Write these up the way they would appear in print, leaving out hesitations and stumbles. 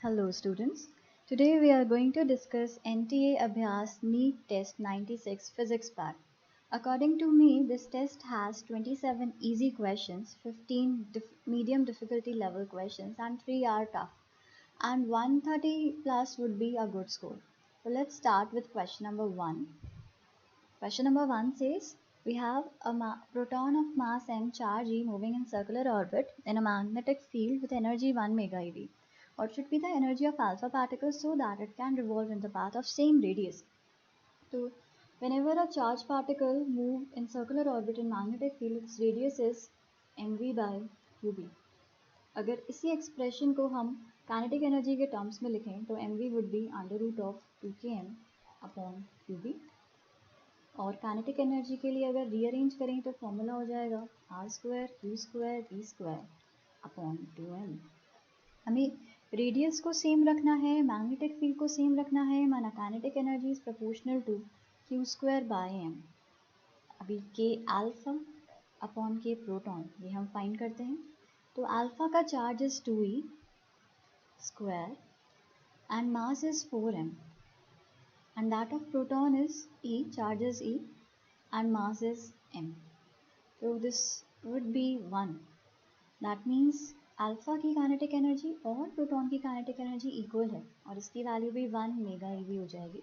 Hello students. Today we are going to discuss NTA Abhyas NEET Test 96 Physics Part. According to me, this test has 27 easy questions, 15 medium difficulty level questions and 3 are tough. And 130 plus would be a good score. So let's start with question number 1. Question number 1 says, we have a proton of mass m charge e moving in circular orbit in a magnetic field with energy 1 mega eV. What should be the energy of alpha particles so that it can revolve in the path of same radius? So whenever a charged particle moves in circular orbit in magnetic field, its radius is mv by qb. अगर इसी expression को हम kinetic energy के terms में लिखें तो mv would be under root of 2km upon qb. और kinetic energy के लिए अगर रीअरेंज करें तो फॉर्मूला हो जाएगा r square q square v square upon 2m. हमें रेडियस को सेम रखना है, मैग्नेटिक फील्ड को सेम रखना है, माना kinetic energy is proportional to q square by m. अभी के अल्फा अपॉन के प्रोटॉन ये हम फाइंड करते हैं. तो अल्फा का charge is 2e square and mass is 4m. And that of proton is E, charge is E and mass is m. So this would be 1. That means alpha की kinetic energy और proton की kinetic energy equal है और इसकी value भी 1 mega EV हो जाएगी.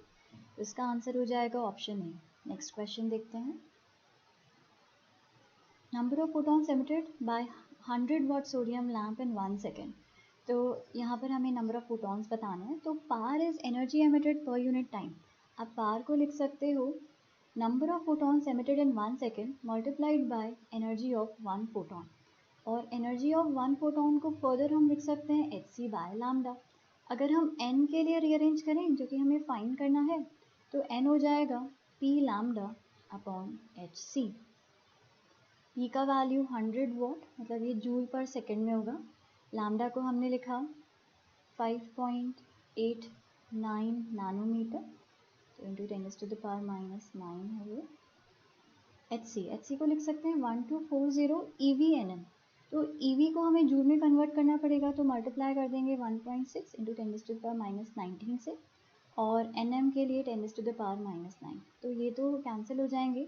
तो इसका आंसर हो जाएगा ऑप्शन ए. नेक्स्ट क्वेश्चन देखते हैं. Number of protons emitted by 100 watt sodium lamp in 1 second. तो यहाँ पर हमें नंबर ऑफ प्रोटॉन्स बताना है. तो पावर इज एनर्जी एमिटेड पर यूनिट टाइम. आप पावर को लिख सकते हो number of photons emitted in 1 second multiplied by energy of 1 photon. और एनर्जी ऑफ 1 फोटॉन को फर्दर हम लिख सकते हैं hc बाय लैम्डा. अगर हम n के लिए रीअरेंज करें जो कि हमें फाइंड करना है तो n हो जाएगा p lambda upon hc. p का वैल्यू 100 वॉट मतलब ये जूल पर सेकेंड में होगा. लैम्डा को हमने लिखा 5.89 नैनोमीटर इंटू 10⁻⁻⁹ है ये. एच को लिख सकते हैं 1240 EVNM. तो EV को हमें जूल में कन्वर्ट करना पड़ेगा तो मल्टीप्लाई कर देंगे 1.6 इंटू 10⁻⁻19 से और NM के लिए 10⁻⁻9. तो ये तो कैंसिल हो जाएंगे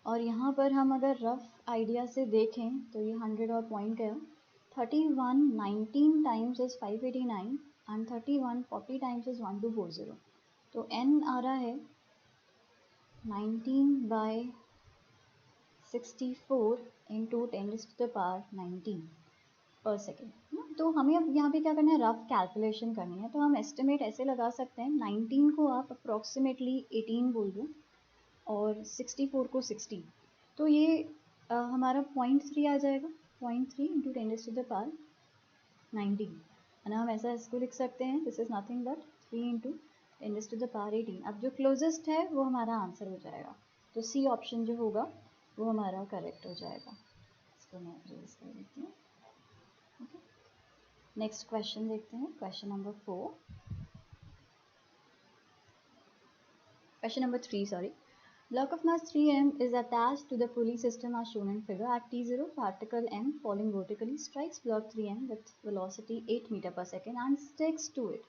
और यहाँ पर हम अगर रफ आइडिया से देखें तो ये 100 और पॉइंट गया. 3119 times is 589 and 3140 times is 1240. तो n आ रहा है 19 बाय 64 इंटू 10⁻19 पर सेकेंड. तो हमें अब यहाँ पे क्या करना है, रफ कैलकुलेशन करनी है. तो हम एस्टिमेट ऐसे लगा सकते हैं 19 को आप अप्रॉक्सीमेटली 18 बोल दो और 64 को 60. तो ये हमारा 0.3 आ जाएगा. 0.3 इंटू 10⁻19 है ना. हम ऐसा इसको लिख सकते हैं this is nothing but 3 into 10⁻18. अब जो क्लोजेस्ट है वो हमारा आंसर हो जाएगा. तो सी ऑप्शन जो होगा वो हमारा करेक्ट हो जाएगा. इसको मैं रेज कर देती हूँ. ओके, नेक्स्ट क्वेश्चन देखते हैं. Question number 4. Question number 3, sorry. Block of mass 3m is attached to the pulley system as shown in figure. At t0, particle m falling vertically strikes block 3m with velocity 8 meter per second and sticks to it.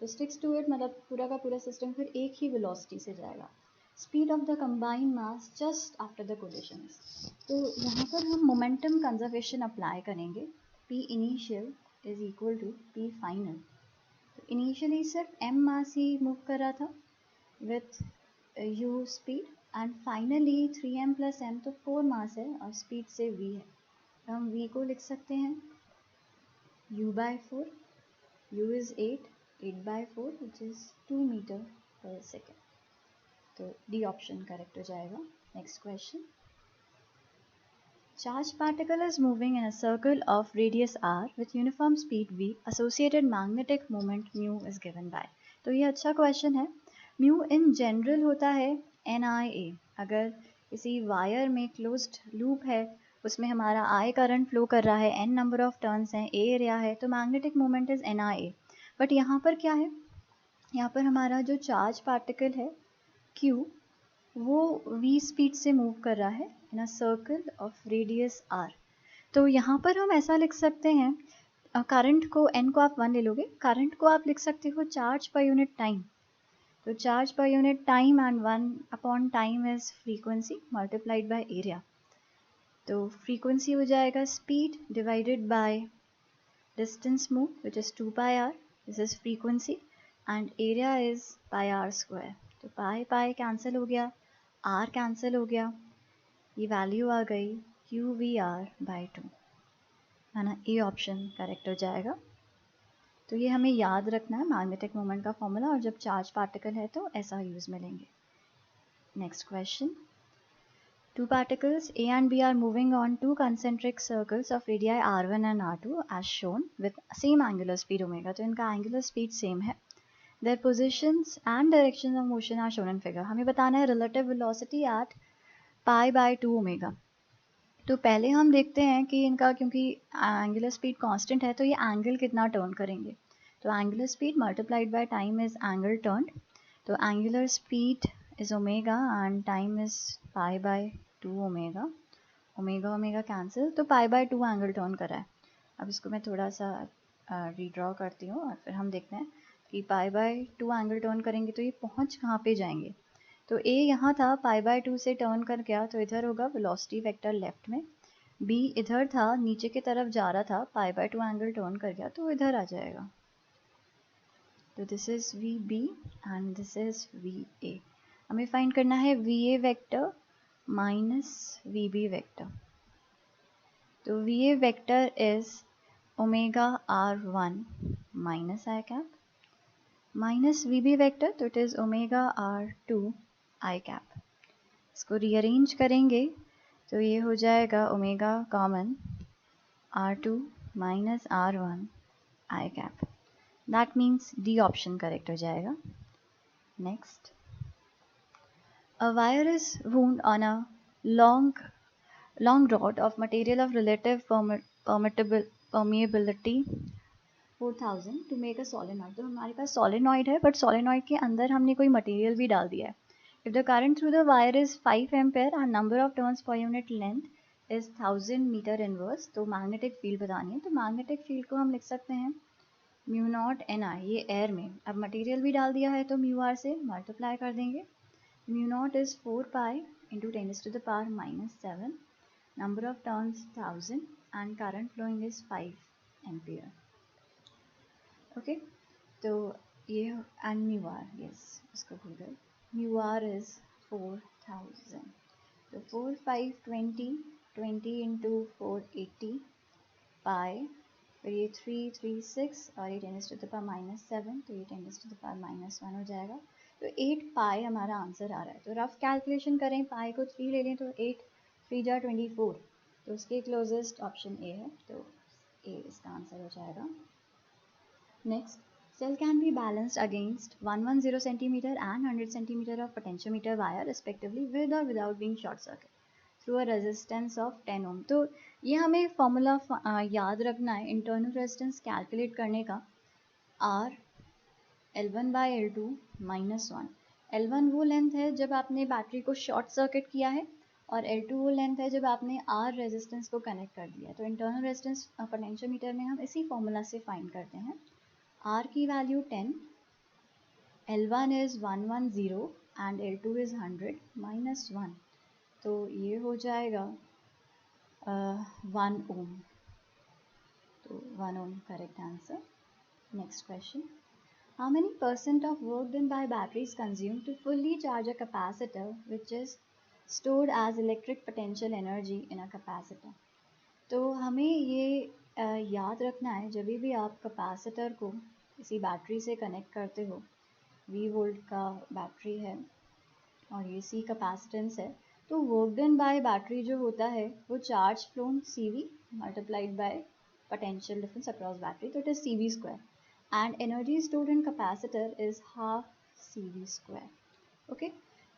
तो sticks to it मतलब पूरा का पूरा system फिर एक ही velocity से जाएगा. Speed of the combined mass just after the collision. तो यहाँ पर हम मोमेंटम कंजर्वेशन अप्लाई करेंगे. P initial is equal to P final. तो इनिशियली सिर्फ m मास ही मूव कर रहा था with u speed and finally 3m plus m तो 4 मास है और स्पीड से v है. तो हम v को लिख सकते हैं u by 4. u is 8 by 4 which is 2 meter per second. तो डी ऑप्शन करेक्ट हो जाएगा. Next question. Charged particle is moving in a circle of radius r with uniform speed v. Associated magnetic moment mu is given by. तो ये अच्छा question है. Mu in general होता है NIA. अगर किसी वायर में क्लोज्ड लूप है उसमें हमारा I करंट फ्लो कर रहा है, n नंबर ऑफ टर्न्स हैं, A एरिया है, तो magnetic moment is NIA. But यहाँ पर क्या है, यहाँ पर हमारा जो चार्ज पार्टिकल है Q वो v स्पीड से मूव कर रहा है in a circle of radius r. तो यहाँ पर हम ऐसा लिख सकते हैं करंट को n को आप 1 ले लोगे, करंट को आप लिख सकते हो चार्ज पर यूनिट टाइम। तो चार्ज पर unit time and 1 upon time is frequency multiplied by area. तो फ्रीक्वेंसी हो जाएगा speed divided by distance move which is 2 pi r, this is frequency, and area is pi r square. तो pi pi cancel हो गया, are cancel हो गया, ये value आ गई क्यू वी आर बाई 2, है ना। ए ऑप्शन करेक्ट हो जाएगा। तो ये हमें याद रखना है मैग्नेटिक मोमेंट का फॉर्मूला, और जब चार्ज पार्टिकल है तो ऐसा यूज में लेंगे। Next question, two particles A and B are moving on two concentric circles of radii r1 and r2 as shown with same angular speed omega। तो इनका angular speed same है। Their positions and directions of motion are shown in figure। हमें बताना है relative velocity at pi by 2 omega। तो पहले हम देखते हैं कि इनका, क्योंकि एंगुलर स्पीड कांस्टेंट है, तो ये एंगल कितना टर्न करेंगे। तो angular speed multiplied by time is angle turn. तो angular speed is omega and time is pi by 2 omega. Omega omega cancel, तो पाई बाय 2 एंगल टर्न करा है। अब इसको मैं थोड़ा सा रीड्रॉ करती हूँ और फिर हम देखते हैं कि पाई बाय 2 एंगल टर्न करेंगे तो ये पहुँच कहाँ पे जाएंगे। तो ए यहाँ था, पाई बाय 2 से टर्न कर गया तो इधर होगा वेलोसिटी वेक्टर लेफ्ट में। बी इधर था, नीचे की तरफ जा रहा था, पाई बाय 2 एंगल टर्न कर गया तो इधर आ जाएगा। तो this is V B and this is V A. हमें फाइंड करना है V A vector minus V B vector. तो V A vector is omega R 1 minus I cap minus V B vector, तो it is omega R 2 I cap. इसको rearrange करेंगे तो ये हो जाएगा omega common r2 minus r1 I cap. That means D option correct हो जाएगा। Next, a wire is wound on a long rod of material of relative permeability 4000 to make a solenoid। तो हमारे पास solenoid है, but solenoid के अंदर हमने कोई material भी डाल दिया है। If the current through the wire is 5 ampere and number of turns per unit length is 1000 meter inverse, तो मैग्नेटिक फील्ड बतानी है। तो मैग्नेटिक फील्ड को हम लिख सकते हैं म्यू नॉट एन आई, ये एयर में। अब मटेरियल भी डाल दिया है तो म्यू आर से मल्टीप्लाई कर देंगे। Mu not is 4 pi into 10 to the power minus 7, number of turns 1000 and current flowing is 5 ampere. Okay, तो ये एंड म्यू आर, यस इसको भूल गए, म्यू आर इज 4000। तो 4 5 20 इंटू 480 पाई, फिर ये 3 3 6 और ये 10 टू द पावर माइनस 7, तो ये 10 टू द पावर माइनस 1 हो जाएगा। तो 8 पाई हमारा आंसर आ रहा है। तो रफ कैलकुलेशन करें, पाई को 3 ले लें तो 8 3 जा 24, तो उसके क्लोजेस्ट ऑप्शन ए है, तो ए इसका आंसर हो जाएगा। Next, cell can be balanced against 110 centimeter and 100 centimeter of potentiometer wire respectively with or without being short circuit through a resistance of 10 ohm। तो ये हमें फॉर्मूला याद रखना है इंटरनल रेजिस्टेंस कैलकुलेट करने का। R L1 by L2 minus 1। L1 वो length है जब आपने बैटरी को शॉर्ट सर्किट किया है, और L2 वो लेंथ है जब आपने R रेजिस्टेंस को कनेक्ट कर दिया है। तो इंटरनल रेजिस्टेंस पोटेंशियोमीटर में हम इसी फॉर्मूला से फाइंड करते हैं। R की value 10, L1 is 110 and L2 is 100 minus 1, तो ये हो जाएगा 1 ओम। तो 1 ohm correct answer. Next question, how many percent of work done by batteries consumed to fully charge a capacitor which is stored as electric potential energy in a capacitor। तो हमें ये याद रखना है जब भी आप कैपेसिटर को किसी बैटरी से कनेक्ट करते हो, V वोल्ट का बैटरी है और ये C कैपेसिटेंस है, तो वर्क डन बाय बैटरी जो होता है वो charge flown CV multiplied by potential difference across battery, तो it is CV square and energy stored in capacitor is half CV square. Okay,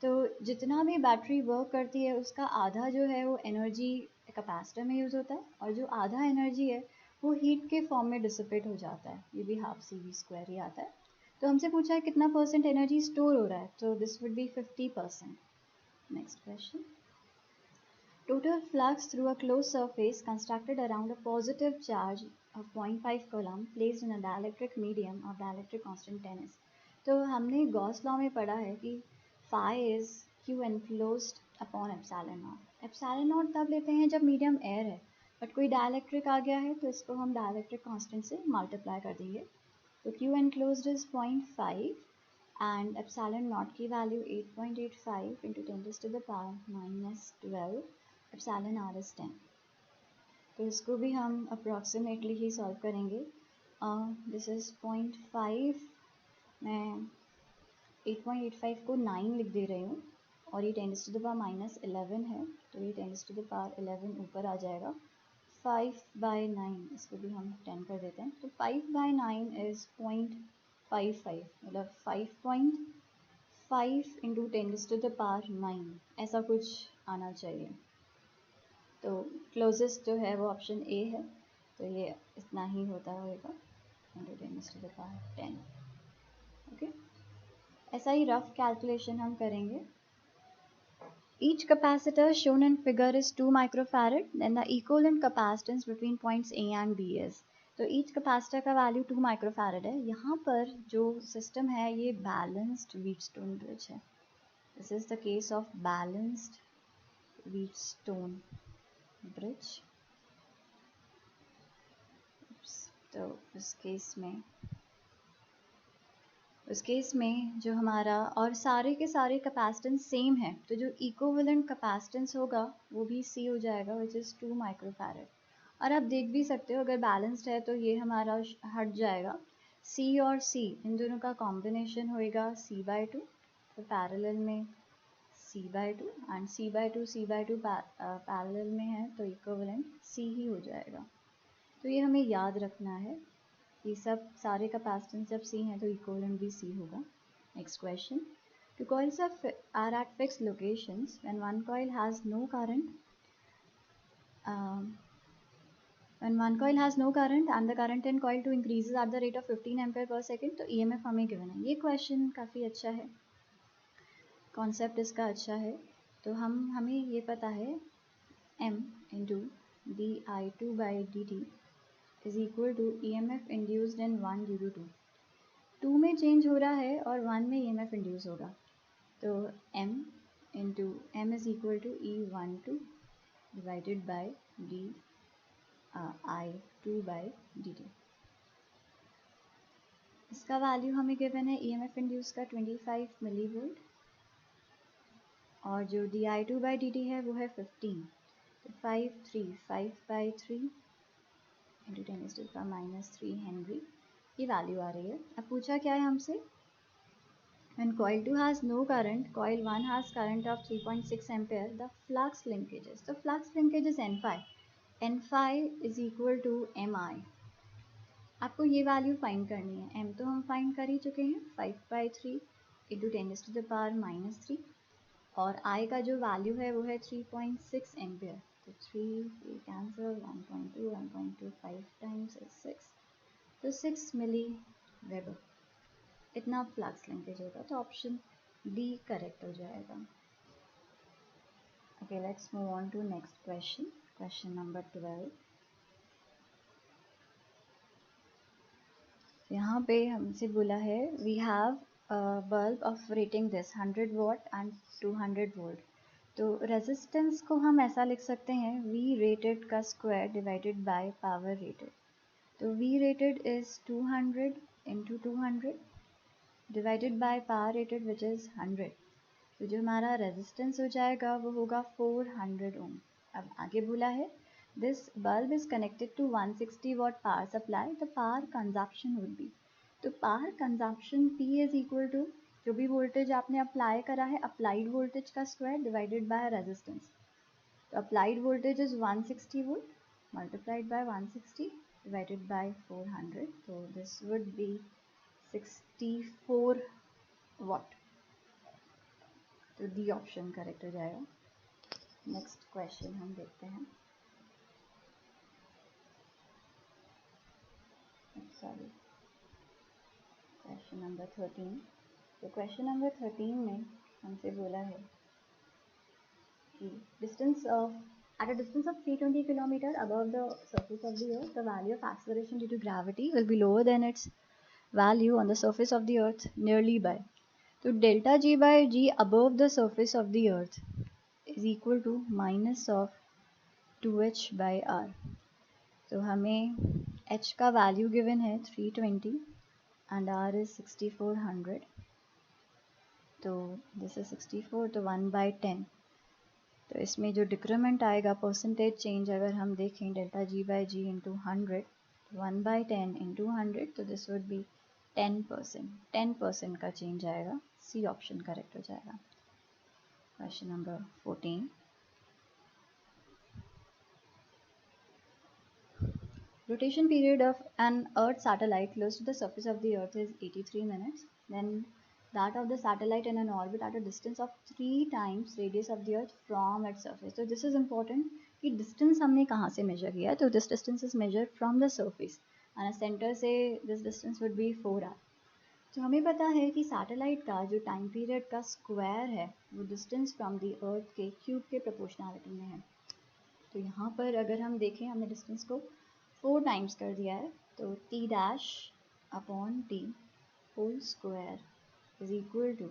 तो जितना भी बैटरी वर्क करती है उसका आधा जो है वो एनर्जी कैपेसिटर में यूज़ होता है, और जो आधा एनर्जी है वो हीट के फॉर्म में डिसिपेट हो जाता है, ये भी हाफ CV स्क्वायर ही आता है। तो हमसे पूछा है कितना परसेंट एनर्जी स्टोर हो रहा है, तो this would be 50%। Next question, total flux through a closed surface constructed around a positive charge of 0.5 coulomb placed in a dielectric medium of dielectric constant 10s. तो हमने गॉस लॉ में पढ़ा है कि phi is q enclosed upon epsilon naught. Epsilon naught तब लेते हैं जब मीडियम एयर है, बट कोई डायलैक्ट्रिक आ गया है तो इसको हम डायलैक्ट्रिक कांस्टेंट से मल्टीप्लाई कर देंगे. तो q enclosed is 0.5 and epsilon naught की value 8.85 into 10 to the power minus 12. epsilon r is 10. तो इसको भी हम अप्रॉक्सीमेटली ही सॉल्व करेंगे. दिस इज़ 0.5, मैं 8.85 को 9 लिख दे रही हूँ और ये 10 to the power minus 11 है, तो ये 10 to the power 11 ऊपर आ जाएगा. 5/9 इसको भी हम 10 कर देते हैं, तो 5/9 इज़ 0.55, मतलब 5.5 इंटू 10 to the power 9 ऐसा कुछ आना चाहिए. तो क्लोजेस्ट जो है वो ऑप्शन ए है, तो ये इतना ही होता होगा into 10 to the power 10. Okay, ऐसा ही रफ कैलकुलेशन हम करेंगे. Each capacitor shown in figure is 2 microfarad. Then the equivalent capacitance between points A and B is. तो each capacitor का वैल्यू 2 microfarad है. यहाँ पर जो सिस्टम है ये बैलेंस्ड व्हीटस्टोन ब्रिज है. This is the case of balanced Wheatstone bridge. तो उस केस में जो हमारा और सारे के सारे कैपेसिटेंस सेम है, तो जो इक्विवेलेंट कैपेसिटेंस होगा वो भी C हो जाएगा, विच इज़ 2 माइक्रोफैरड. और आप देख भी सकते हो अगर बैलेंस्ड है तो ये हमारा हट जाएगा. C और C इन दोनों का कॉम्बिनेशन होएगा C/2, तो पैरेलल में C/2 एंड C/2 पैरेलल में है तो इक्विवेलेंट C ही हो जाएगा. तो ये हमें याद रखना है, ये सब सारे कैपेसिटेंस जब C हैं तो इक्विवेलेंट भी C होगा. Next question. Two coils are at fixed locations when one coil has no current. When one coil has no current and the current in coil 2 increases at the rate of 15 ampere per second, तो EMF हमें given है. ये question काफ़ी अच्छा है, concept इसका अच्छा है. तो हमें ये पता है M into di2/dt is equal to EMF induced in 1 due to 2. 2 में चेंज हो रहा है और 1 में EMF इंड्यूस होगा, तो M into M is equal to E12 divided by I2/dt. इसका वैल्यू हमें गिवन है EMF इंड्यूस का 25 मिलीवोल्ट और जो di2/dt है वो है 15. तो 5/3 into 10 to the power minus 3 Henry ये वैल्यू आ रही है. अब पूछा क्या है हमसे, when coil 2 has no current, coil 1 has current of 3.6 ampere, the flux linkages. So flux linkage is n phi is equal to mi. आपको ये वैल्यू फाइंड करनी है. m तो हम फाइंड कर ही चुके हैं, 5/3 into 10 to the power minus 3 और I का जो वैल्यू है वो है 3.6 एम्पियर. तो 3 कैंसिल, 1.2 1.25 टाइम्स 6, तो 6 मिली वेबर इतना फ्लक्स लिंकेज होगा. तो ऑप्शन डी करेक्ट हो जाएगा. Okay, let's move on to next question. Question number 12. यहाँ पे हमसे बोला है we have bulb of rating this 100 watt and 200 volt. तो रेजिस्टेंस को हम ऐसा लिख सकते हैं V रेटेड का square divided by power rated. तो V rated is 200 into 200 divided by power rated which is 100. तो जो हमारा रेजिस्टेंस हो जाएगा वो होगा 400 ओम. अब आगे बोला है this bulb is connected to 160 watt power supply, the power consumption would be. तो power consumption P is equal to जो भी वोल्टेज आपने अप्लाई करा है अप्लाइड वोल्टेज का स्क्वायर डिवाइडेड बाय रेजिस्टेंस. तो applied voltage is 160 volt multiplied by 160 divided by 400, so this would be 64 watt. तो D option correct हो जाएगा. नेक्स्ट क्वेश्चन हम देखते हैं. Sorry, question number 13. तो क्वेश्चन नंबर 13 में हमसे बोला है कि distance of At a distance of 320 kilometers above the surface of the earth, the value of acceleration due to gravity will be lower than its value on the surface of the earth nearly by. So delta G by G above the surface of the earth is equal to minus of 2h by r. तो हमें h का value given है 320 and r is 6400. तो this is 64, तो 1 by 10. तो इसमें जो decrement आएगा परसेंटेज चेंज अगर हम देखें delta g by g into 100, 1 by 10 into 100, तो दिस वुड बी 10% का चेंज आएगा. सी ऑप्शन करेक्ट हो जाएगा. Question number 14. Rotation period of an Earth satellite close to the surface of the Earth is 83 minutes. Then that of the satellite in an orbit at a distance of 3 times radius of the Earth from its surface. So this is important कि distance हमने कहाँ से measure किया है. तो this distance is measured from the surface and a center से this distance would be 4r. तो हमें पता है कि सैटेलाइट का जो टाइम पीरियड का स्क्वायर है वो डिस्टेंस फ्रॉम द अर्थ के क्यूब के प्रोपोर्शनलिटी में है. तो यहाँ पर अगर हम देखें हमने डिस्टेंस को 4 टाइम्स कर दिया है, तो t dash upon t whole square is equal to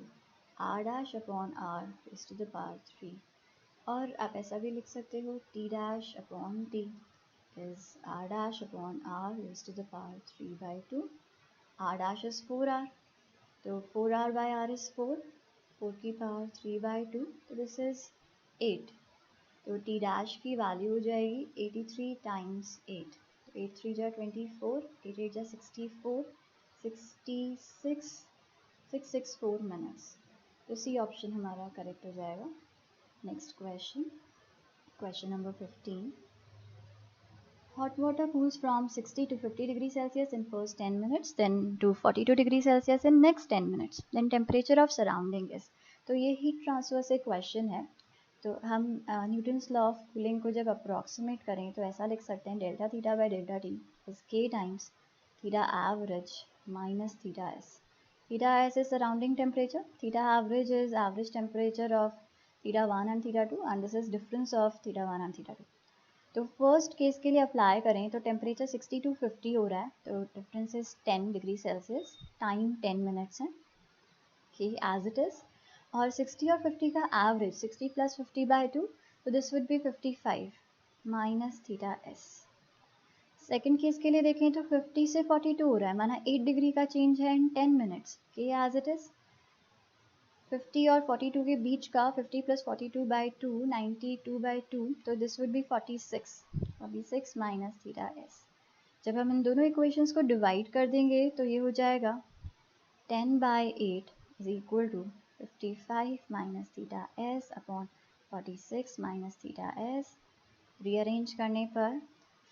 r dash upon r raise to the power 3. और आप ऐसा भी लिख सकते हो t dash upon t is r dash upon r raise to the power 3/2. R dash is 4r, तो 4r by are is 4 की power 3/2, तो दिस इज 8. तो टी डैश की वैल्यू हो जाएगी 83 टाइम्स 8. 8 3 जा 24, 8 8 जा 64, 664 मिनट्स. तो सी ऑप्शन हमारा करेक्ट हो जाएगा. Next question, question number 15. Hot water cools from 60 to 50 degrees Celsius in first 10 minutes, then to 42 degrees Celsius in next 10 minutes. Then temperature of surrounding is. तो ये heat transfer से question है. तो हम Newton's law of cooling को जब approximate करें तो ऐसा लिख सकते हैं delta theta by delta T is K times theta average minus theta S. Theta S is surrounding temperature, theta average is average temperature of theta 1 and theta 2 and this is difference of theta 1 and theta 2. तो first case के लिए apply करें तो temperature 60 to 50 हो रहा है, तो difference is 10 degree Celsius, time 10 minutes है कि एज इट इज़. और 60 और 50 का एवरेज 60 प्लस 50/2, तो this would be 55 minus theta S. Second case के लिए देखें तो 50 से 42 हो रहा है, माना 8 डिग्री का चेंज है इन 10 मिनट्स कि एज इट इज़. 50 और 42 के बीच का 50 प्लस 42/2 92/2, तो this would be 46 minus theta S. जब हम इन दोनों इक्वेशंस को डिवाइड कर देंगे तो ये हो जाएगा 10/8 is equal to 55 minus theta s upon 46 minus theta s. Rearrange करने पर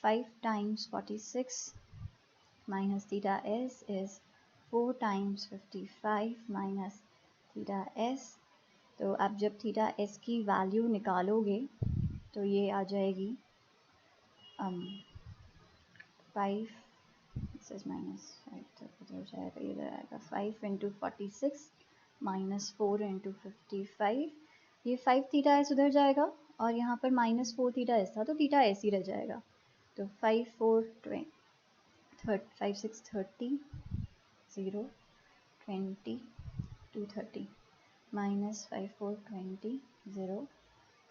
5 times 46 minus theta S is 4 times 55 minus theta s. तो अब जब थीटा एस की वैल्यू निकालोगे तो ये आ जाएगी 5 माइनस 5, तो हो जाएगा इधर आएगा 5 इंटू 46 माइनस 4 इंटू 55. ये 5 थीटा एस उधर जाएगा और यहाँ पर माइनस 4 थीटा एस था तो थीटा एस ही रह जाएगा. तो 5 4 5 6 30 0 20 230 माइनस 5 4 20 0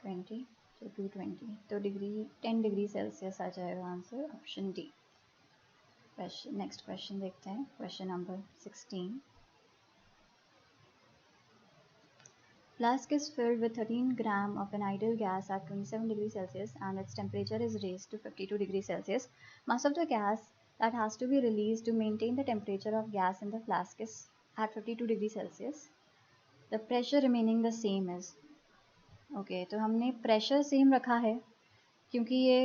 20 तो 220, तो डिग्री 10 डिग्री सेल्सियस आ जाएगा answer option D. Question, next question देखते हैं. Question number 16. Flask is filled with 13 gram of an ideal gas at 27 degrees Celsius and its temperature is raised to 52 degrees Celsius. Mass of the gas that has to be released to maintain the temperature of gas in the flask is at 52 degrees Celsius. The pressure remaining the same is. Okay, तो हमने pressure same रखा है क्योंकि ये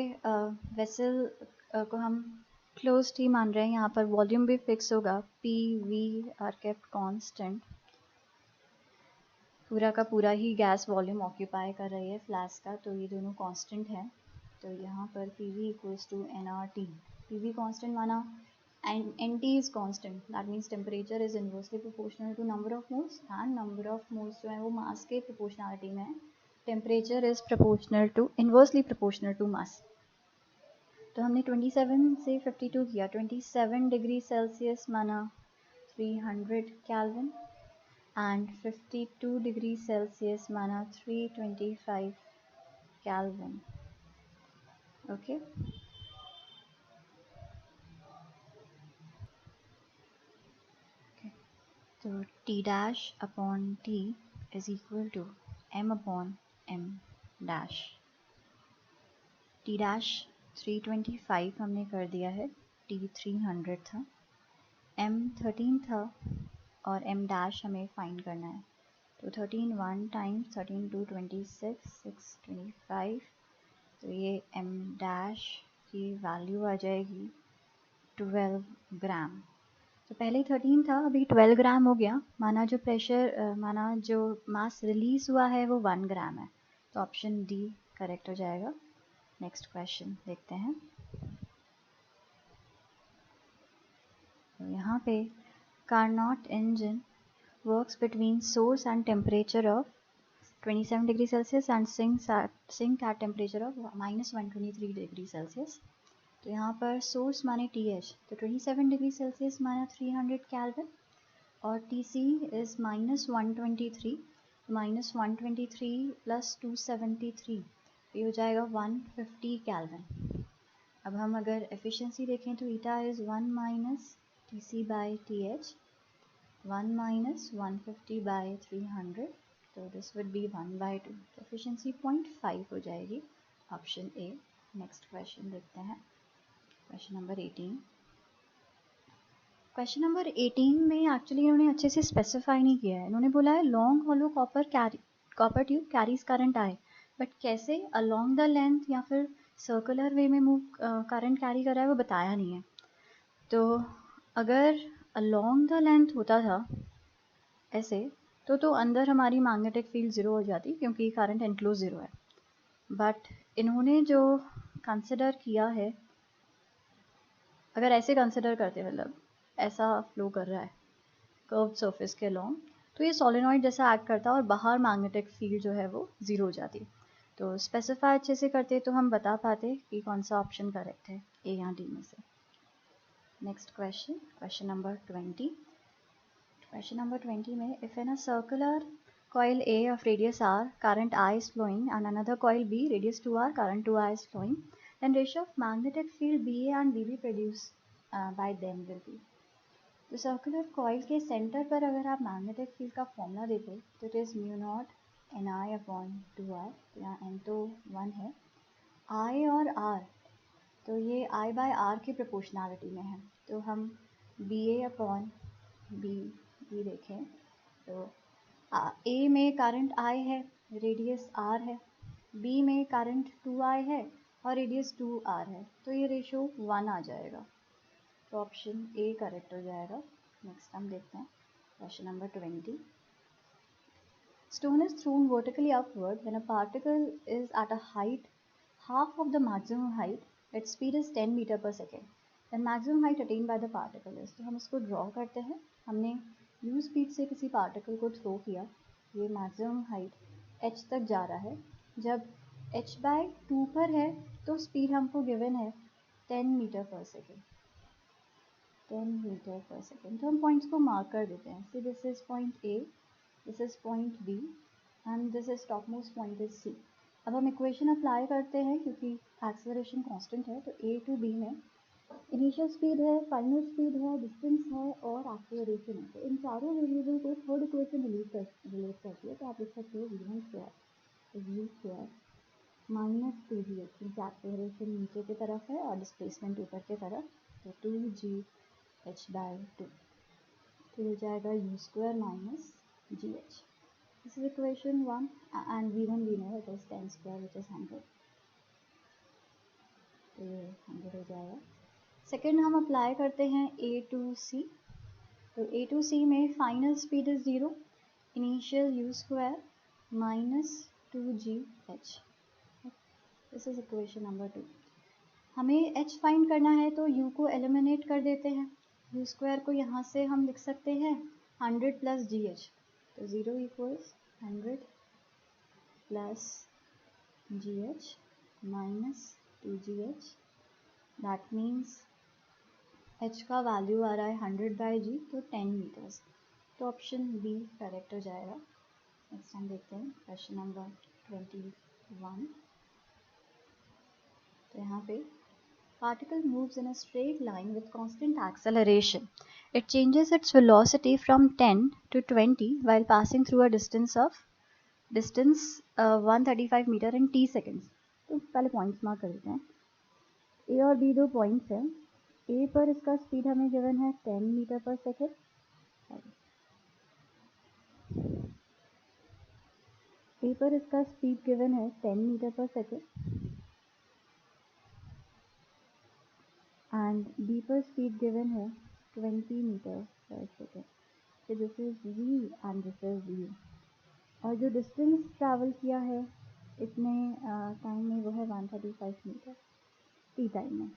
vessel को हम close ही मान रहे हैं. यहाँ पर वॉल्यूम भी फिक्स होगा, P V are kept constant. पूरा का पूरा ही गैस वॉल्यूम ऑक्यूपाई कर रही है फ्लास्क का, तो ये दोनों कांस्टेंट हैं. तो यहाँ पर P V equals to N R T. P V constant माना and NT is constant, that means temperature is inversely proportional to number of moles and number of moles जो है वो मास के proportionality में है. Temperature is proportional to inversely proportional to mass. तो हमने 27 से 52 किया, 27 डिग्री सेल्सियस माना 300 केल्विन एंड 52 डिग्री सेल्सियस माना 325 केल्विन। ओके, तो T dash upon T is equal to M upon M dash। T dash 325 हमने कर दिया है, T 300 था, M 13 था और M dash हमें फाइंड करना है। तो 13 1 टाइम्स 13 2 26 6 25, तो ये M dash की वैल्यू आ जाएगी 12 ग्राम। तो पहले 13 था, अभी 12 ग्राम हो गया, माना जो प्रेशर माना जो मास रिलीज हुआ है वो 1 ग्राम है। तो ऑप्शन डी करेक्ट हो जाएगा। नेक्स्ट क्वेश्चन देखते हैं। तो यहाँ पे Carnot engine works between source and temperature of 27 degree Celsius and sink at temperature of -123 degree Celsius. तो यहाँ पर सोर्स माने TH, तो 27 डिग्री सेल्सियस माना 300 केल्विन और TC इज़ -123, -123 प्लस 273, ये हो जाएगा 150 केल्विन। अब हम अगर एफिशिएंसी देखें तो eta is 1 minus TC by TH, 1 minus 150 by 300, तो दिस वुड बी 1/2। एफिशिएंसी 0.5 हो जाएगी, ऑप्शन ए। नेक्स्ट क्वेश्चन देखते हैं, क्वेश्चन नंबर 18। क्वेश्चन नंबर 18 में एक्चुअली इन्होंने अच्छे से स्पेसिफाई नहीं किया है। इन्होंने बोला है long hollow copper tube carries current I, but कैसे अलोंग द लेंथ या फिर सर्कुलर वे में मूव करंट कैरी कर रहा है वो बताया नहीं है। तो अगर अलोंग द लेंथ होता था ऐसे तो अंदर हमारी मैग्नेटिक फील्ड ज़ीरो हो जाती क्योंकि करंट एनक्लोज ज़ीरो है। बट इन्होंने जो कंसिडर किया है, अगर ऐसे कंसिडर करते मतलब ऐसा फ्लो कर रहा है कर्व्ड सरफेस के लॉन्ग, तो ये सोलेनॉइड जैसा एक्ट करता है और बाहर मैग्नेटिक फील्ड जो है वो ज़ीरो हो जाती है। तो स्पेसिफाई अच्छे से करते तो हम बता पाते कि कौन सा ऑप्शन करेक्ट है, ए या डी में से। Next question, question number 20। Question number 20 में if in a circular coil A of radius r, current I is flowing, and another coil B, radius 2r, current 2I is flowing, then ratio of magnetic field BA and BB produced by them will be। तो circular coil के centre पर अगर आप magnetic field का formula देखो तो it is mu naught NI upon 2R, तो यहाँ N तो 1 है, I और R, तो ये I बाय R की प्रोपोर्शनैलिटी में है। तो हम BA अपॉन B देखें तो A में करंट I है, रेडियस R है, B में करंट 2I है और रेडियस 2R है, तो ये रेशो 1 आ जाएगा। तो ऑप्शन ए करेक्ट हो जाएगा। नेक्स्ट हम देखते हैं question number 20। Stone is thrown vertically upward when a particle is at a height half of the maximum height, its speed is 10 metre पर second, then maximum height attained by the particle is। तो हम इसको draw करते हैं। हमने u speed से किसी particle को थ्रो किया, ये मैक्सिमम हाइट h तक जा रहा है। जब h/2 पर है तो स्पीड हमको गिवन है 10 मीटर पर सेकेंड, 10 मीटर पर सेकेंड। तो हम पॉइंट्स को मार्क कर देते हैं। See this is point A, this is point B and this is top most point is C. अब हम इक्वेशन अप्लाई करते हैं क्योंकि एक्सेलरेशन कांस्टेंट है, तो ए टू बी में इनिशियल स्पीड है, फाइनल स्पीड है, डिस्टेंस है और एक्सेलरेशन है। तो इन चारों वेरिएबल को थर्ड इक्वेशन रिलेट करती है, तो आप लिख सकते हो v1 square is u square minus 2gh, क्योंकि एक्सेलरेशन नीचे की तरफ है और डिस्प्लेसमेंट ऊपर की तरफ, तो 2gh/2, तो हो जाएगा u square minus gh। This is equation 1 and v1 we know it is 10 square which is 100, तो ये 100 हो जाएगा। सेकेंड हम अप्लाई करते हैं a to c, तो a to c में final speed is 0, initial u square minus 2gh। This is equation number 2। हमें h फाइंड करना है तो u को एलिमिनेट कर देते हैं, u स्क्वायर को यहाँ से हम लिख सकते हैं 100 प्लस gh, तो 0 equals 100 plus GH minus 2GH, that means H का वैल्यू आ रहा है 100/G, तो 10 मीटर्स। तो ऑप्शन बी करेक्ट हो जाएगा। नेक्स्ट टाइम देखते हैं क्वेश्चन नंबर 21। तो यहाँ पे particle moves in a straight line with constant acceleration. It changes its velocity from 10 to 20 while passing through a distance 135 meter in t seconds. तो पहले points mark कर देते हैं। ए और बी दो पॉइंट्स हैं। ए पर इसका स्पीड हमें गिवन है 10 मीटर पर सेकेंड, ए पर इसका स्पीड गिवन है 10 मीटर पर सेकेंड एंड बी पर स्पीड गिवन है 20 मीटर पर second. So this is v and this is u, और जो डिस्टेंस ट्रैवल किया है इतने टाइम में वो है 135 मीटर टी टाइम में।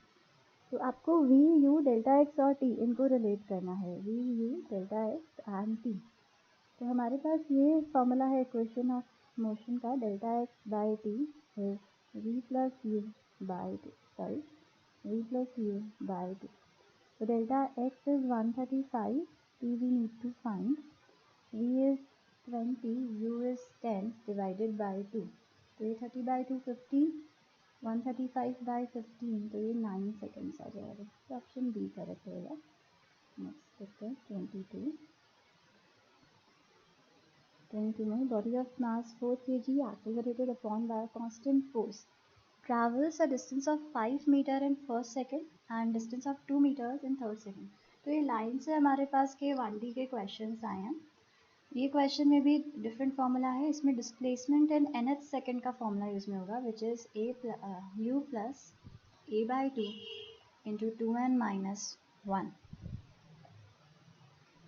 तो आपको v u डेल्टा x और t इनको रिलेट करना है, v u delta x and t। तो हमारे पास ये फॉर्मूला है इक्वेशन ऑफ मोशन का, delta x by T is v plus you by T, sorry v plus you by T. So delta x is 135, t we need to find, v is 20, u is 10 divided by 2. तो ये 30/2 15, 135/15, तो ये 9 seconds आ जाएगा। तो option B correct होगा। Next देखते हैं 22 में body of mass 4 kg accelerated upon by a constant force travels a distance of 5 meter in first second and distance of 2 meters in third second। तो ये लाइन से हमारे पास के 1D के क्वेश्चंस आए हैं। ये क्वेश्चन में भी डिफरेंट फार्मूला है, इसमें डिस्प्लेसमेंट इन nth सेकेंड का फार्मूला यूज में होगा, which is u plus a/2 into 2n minus 1।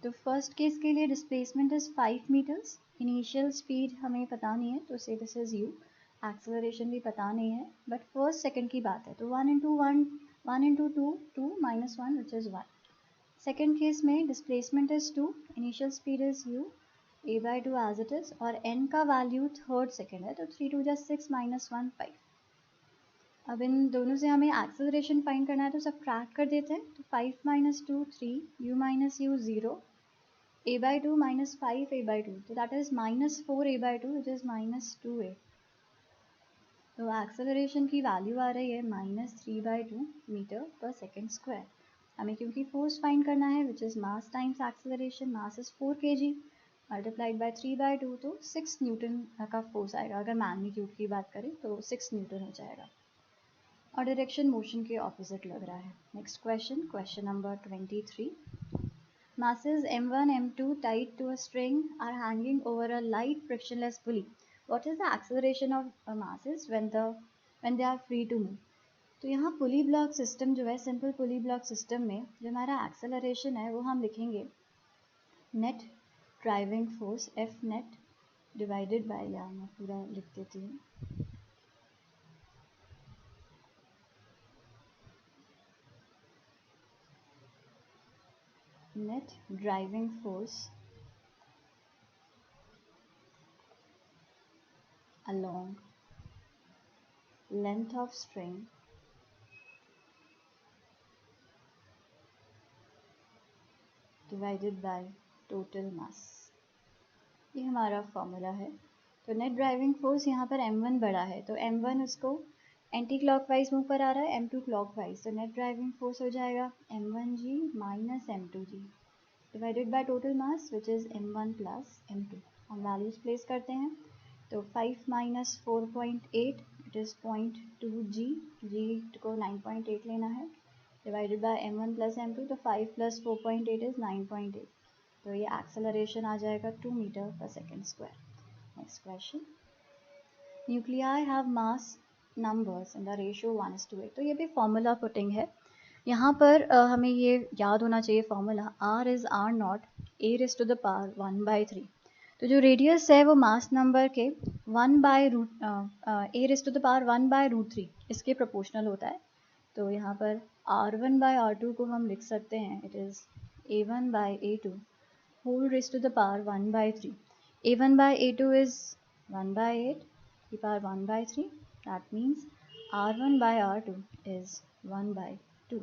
तो फर्स्ट केस के लिए displacement is 5 metres, initial speed हमें पता नहीं है तो से दिस इज u, एक्सेलरेशन भी पता नहीं है, बट फर्स्ट सेकंड की बात है तो 1 into 2 2 minus 1 which is 1। Second case में displacement is 2, initial speed is u, a/2 as it is, और n का वैल्यू थर्ड सेकेंड है तो 3 2 6 माइनस 1 5। अब इन दोनों से हमें एक्सेलरेशन फाइंड करना है तो सब ट्रैक कर देते हैं। तो 5 minus 2 3, u minus u 0, a/2 minus 5 a/2, तो that is minus 4 a/2 which is minus 2a। तो एक्सेलरेशन की वैल्यू आ रही है -3/2 मीटर पर सेकेंड स्क्वायर। हमें क्योंकि फोर्स फाइंड करना है which is mass times acceleration, mass is 4 kg multiplied by 3/2, तो 6 न्यूटन का फोर्स आएगा। अगर मैग्नीट्यूड की बात करें तो 6 न्यूटन हो जाएगा, और डायरेक्शन मोशन के ऑपोजिट लग रहा है। Next question, question number 23। Masses m1, m2 tied to a string are hanging over a light frictionless pulley. What is the acceleration of masses when they are free to move? तो यहाँ पुली block system जो है, simple पुली block system में जो हमारा acceleration है वो हम लिखेंगे net driving force F net divided by, या मैं पूरा लिख देती हूँ, net driving force along length of string divided by total mass। ये हमारा फॉर्मूला है। तो नेट ड्राइविंग फोर्स यहाँ पर m1 बड़ा है तो m1 उसको एंटी क्लॉकवाइज मूव पर आ रहा है, m2 क्लॉकवाइज, तो नेट ड्राइविंग फोर्स हो जाएगा m1g minus m2g divided by total mass which is m1 plus m2। हम वैल्यूज प्लेस करते हैं तो 5 minus 4.8 it is 0.2g, g को 9.8 लेना है, divided by m1 plus m2, तो 5 प्लस 4.8 इज़ 9.8। तो ये एक्सेलरेशन आ जाएगा 2 मीटर पर second square. Next question, nuclei have mass numbers in the ratio 1:8। तो ये भी फॉर्मूला पुटिंग है। यहाँ पर हमें ये याद होना चाहिए formula, r is r naught a raise to the power 1/3। तो जो रेडियस है वो मास नंबर के 1/रूट a raise to the power 1/√3 इसके प्रोपोर्शनल होता है। तो यहाँ पर r1/r2 को हम लिख सकते हैं, it is a1/a2 whole raised to the power 1/3। a1/a2 is 1/8 की power 1/3, that means R1/R2 is 1/2।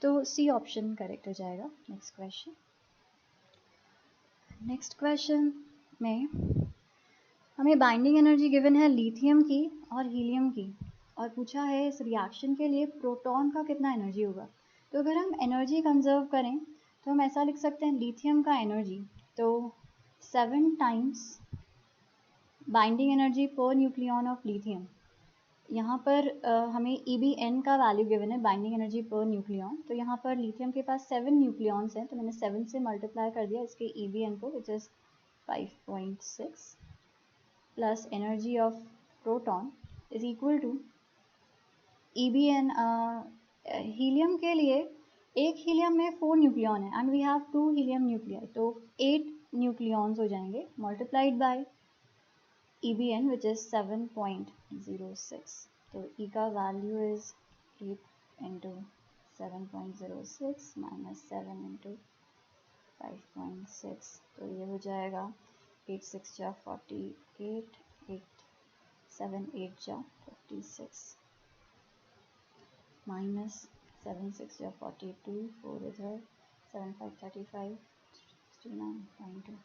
तो सी ऑप्शन करेक्ट हो जाएगा। नेक्स्ट क्वेश्चन में हमें बाइंडिंग एनर्जी गिवन है लिथियम की और हीलियम की, और पूछा है इस रिएक्शन के लिए प्रोटॉन का कितना एनर्जी होगा। तो अगर हम एनर्जी कंजर्व करें तो हम ऐसा लिख सकते हैं, लिथियम का एनर्जी तो 7 times binding energy per nucleon of lithium. यहाँ पर हमें EBN का वैल्यू गिवन है, बाइंडिंग एनर्जी पर न्यूक्लियन। तो यहाँ पर लिथियम के पास 7 न्यूक्लियॉन्स हैं, तो मैंने 7 से मल्टीप्लाई कर दिया इसके EBN को, which is 5.6 plus energy of proton is equal to EBN। Helium के लिए एक हीलियम में 4 न्यूक्लियन है and we have 2 helium nuclei, तो 8 न्यूक्लियॉन्स हो जाएंगे multiplied by EBN which is 7.06। तो E का value is 8 into 7.06 minus 7 into 5.6, तो ये हो जाएगा 8 6 जा 48, 8 7 8 जा 56 माइनस 7 6 जा 42, 4 इधर 7 5 35, 69.2।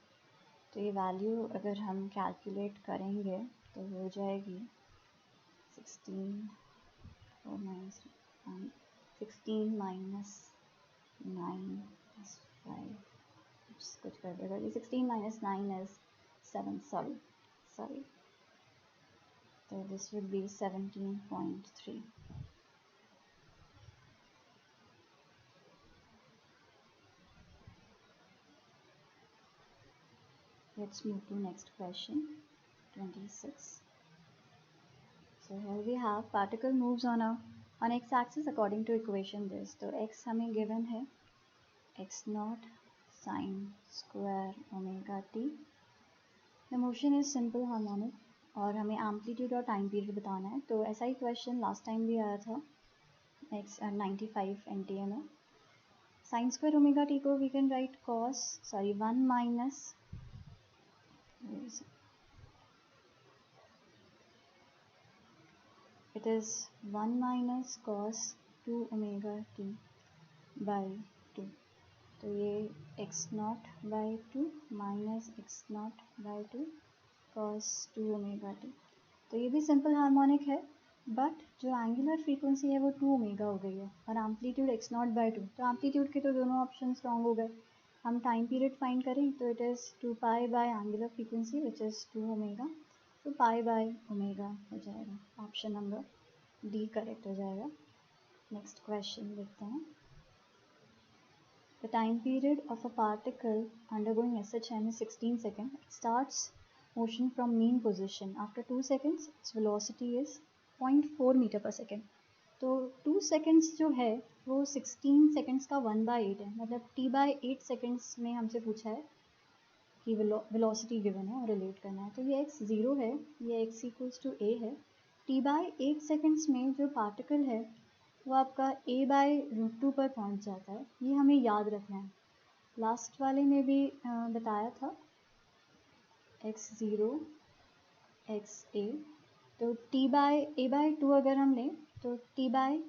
तो ये वैल्यू अगर हम कैलकुलेट करेंगे तो हो जाएगी 16 माइनस 9 5, कुछ कर देगा, 16 माइनस 9 इज 7, सॉरी, तो this would be 17.3। Let's move to next question, 26. So here we have particle moves on x-axis according to equation this. तो x हमें given है x naught sin square omega t. The motion is simple harmonic और हमें amplitude और time period बताना है। तो ऐसा ही question last time भी आया था 95 NTA में। Sin square omega t को we can write 1 minus, it is 1 minus cos 2 omega t by 2। तो ये x naught by 2 minus x naught by 2 cos 2 omega t। तो ये भी सिंपल हार्मोनिक है, बट जो एंगुलर फ्रीक्वेंसी है वो 2 ओमेगा हो गई है और एम्पलीट्यूड x naught by 2। तो एम्पलीट्यूड के तो दोनों ऑप्शंस रॉन्ग हो गए। हम टाइम पीरियड फाइंड करें तो it is 2 pi by angular frequency which is 2 omega, तो पाई बाय ओमेगा हो जाएगा। ऑप्शन नंबर डी करेक्ट हो जाएगा। नेक्स्ट क्वेश्चन देखते हैं। The time period of a particle undergoing SHM is 16 seconds. It starts motion from mean position. After 2 seconds, its velocity is 0.4 meter per second. तो 2 seconds जो है वो 16 seconds का 1/8 है, मतलब t/8 seconds में हमसे पूछा है कि velocity given है और रिलेट करना है। तो ये x 0 है, ये x equals to a है। t/8 seconds में जो पार्टिकल है वो आपका a/√2 पर पहुंच जाता है, ये हमें याद रखना है। लास्ट वाले में भी बताया था x 0 x a, तो a/2 अगर हम लें तो t/12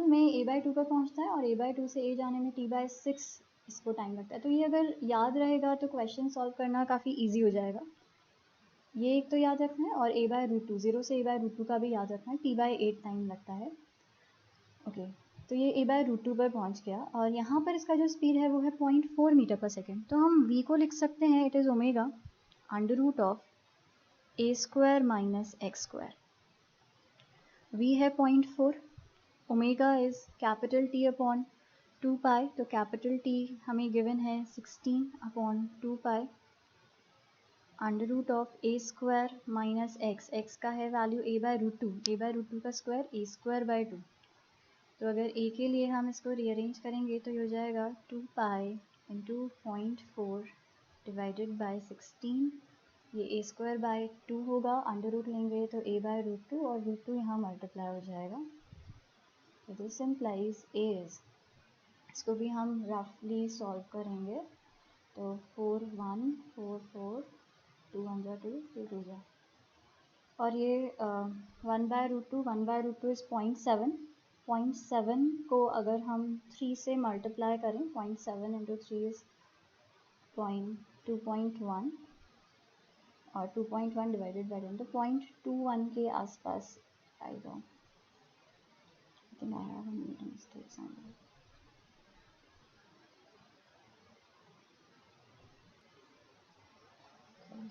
में a/2 पर पहुंचता है और a/2 से a जाने में t/6 इसको टाइम लगता है। तो ये अगर याद रहेगा तो क्वेश्चन सॉल्व करना काफ़ी ईजी हो जाएगा। ये एक तो याद रखना है और a/√2, 0 से a/√2 का भी याद रखना है, t/8 टाइम लगता है। ओके, तो ये a/√2 पर पहुंच गया और यहाँ पर इसका जो स्पीड है वो है 0.4 मीटर पर सेकेंड। तो हम v को लिख सकते हैं, it is omega √a² minus x²। v है 0.4, omega is capital T upon 2 पाई, तो कैपिटल T हमें गिवन है 16/2 पाई √a² माइनस x का है वैल्यू a/√2 का स्क्वायर a² 2। तो अगर a के लिए हम इसको रीअरेंज करेंगे तो ये हो जाएगा 2 पाई इंटू 0.4 डिवाइडेड बाई 16, ये a² 2 होगा, अंडर रूट लेंगे तो a/√2 और √2 यहाँ मल्टीप्लाई हो जाएगा। तो दिस इम्प्लाइज a इज, इसको भी हम रफली सॉल्व करेंगे तो 4 1 4 4 2 1 जा 2, 2 2 जा, और ये 1/√2, 1/√2 इज़ 0.7. 0.7 को अगर हम 3 से मल्टीप्लाई करें, 0.7 इंटू 3 इज़ 2.1, और 2.1 डिवाइडेड बाई 10 तो 0.21 के आसपास आएगा. I think I have made a mistake somewhere.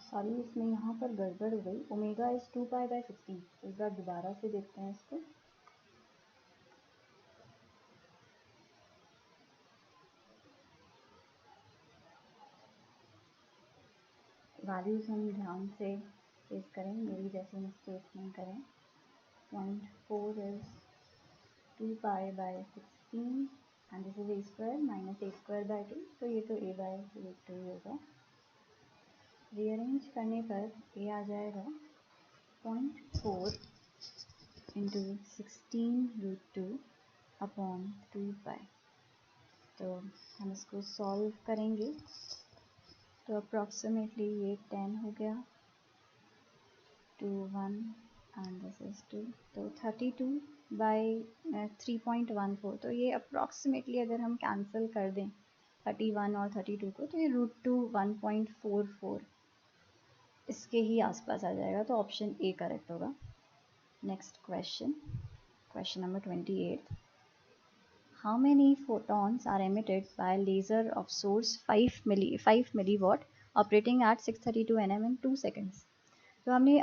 Sorry, इसमें यहाँ पर गड़बड़ हो गई. Omega is 2π/16. तो एक बार दोबारा से देखते हैं इसको. वैल्यूज़ हम ध्यान से फेस करें, मेरी जैसी मिस्टेक नहीं करें. 0.4 is 2π/16 and this is a² minus a²/2. तो ये तो a/√2 होगा. रीअरेंज करने पर a आ जाएगा 0.4 इंटू 16√2 अपॉन 2π. तो हम इसको सॉल्व करेंगे तो अप्रॉक्सीमेटली ये 10 हो गया, 2 1 एंड दिस इज 2, तो 32/3.14. तो ये अप्रॉक्सीमेटली अगर हम कैंसिल कर दें 31 और 32 को, तो ये √2 1.44 इसके ही आसपास आ जाएगा. तो ऑप्शन ए करेक्ट होगा. Next question, question number 28. How many photons are emitted by laser of source 5 milliwatt operating at 632 nm in 2 seconds? तो हमने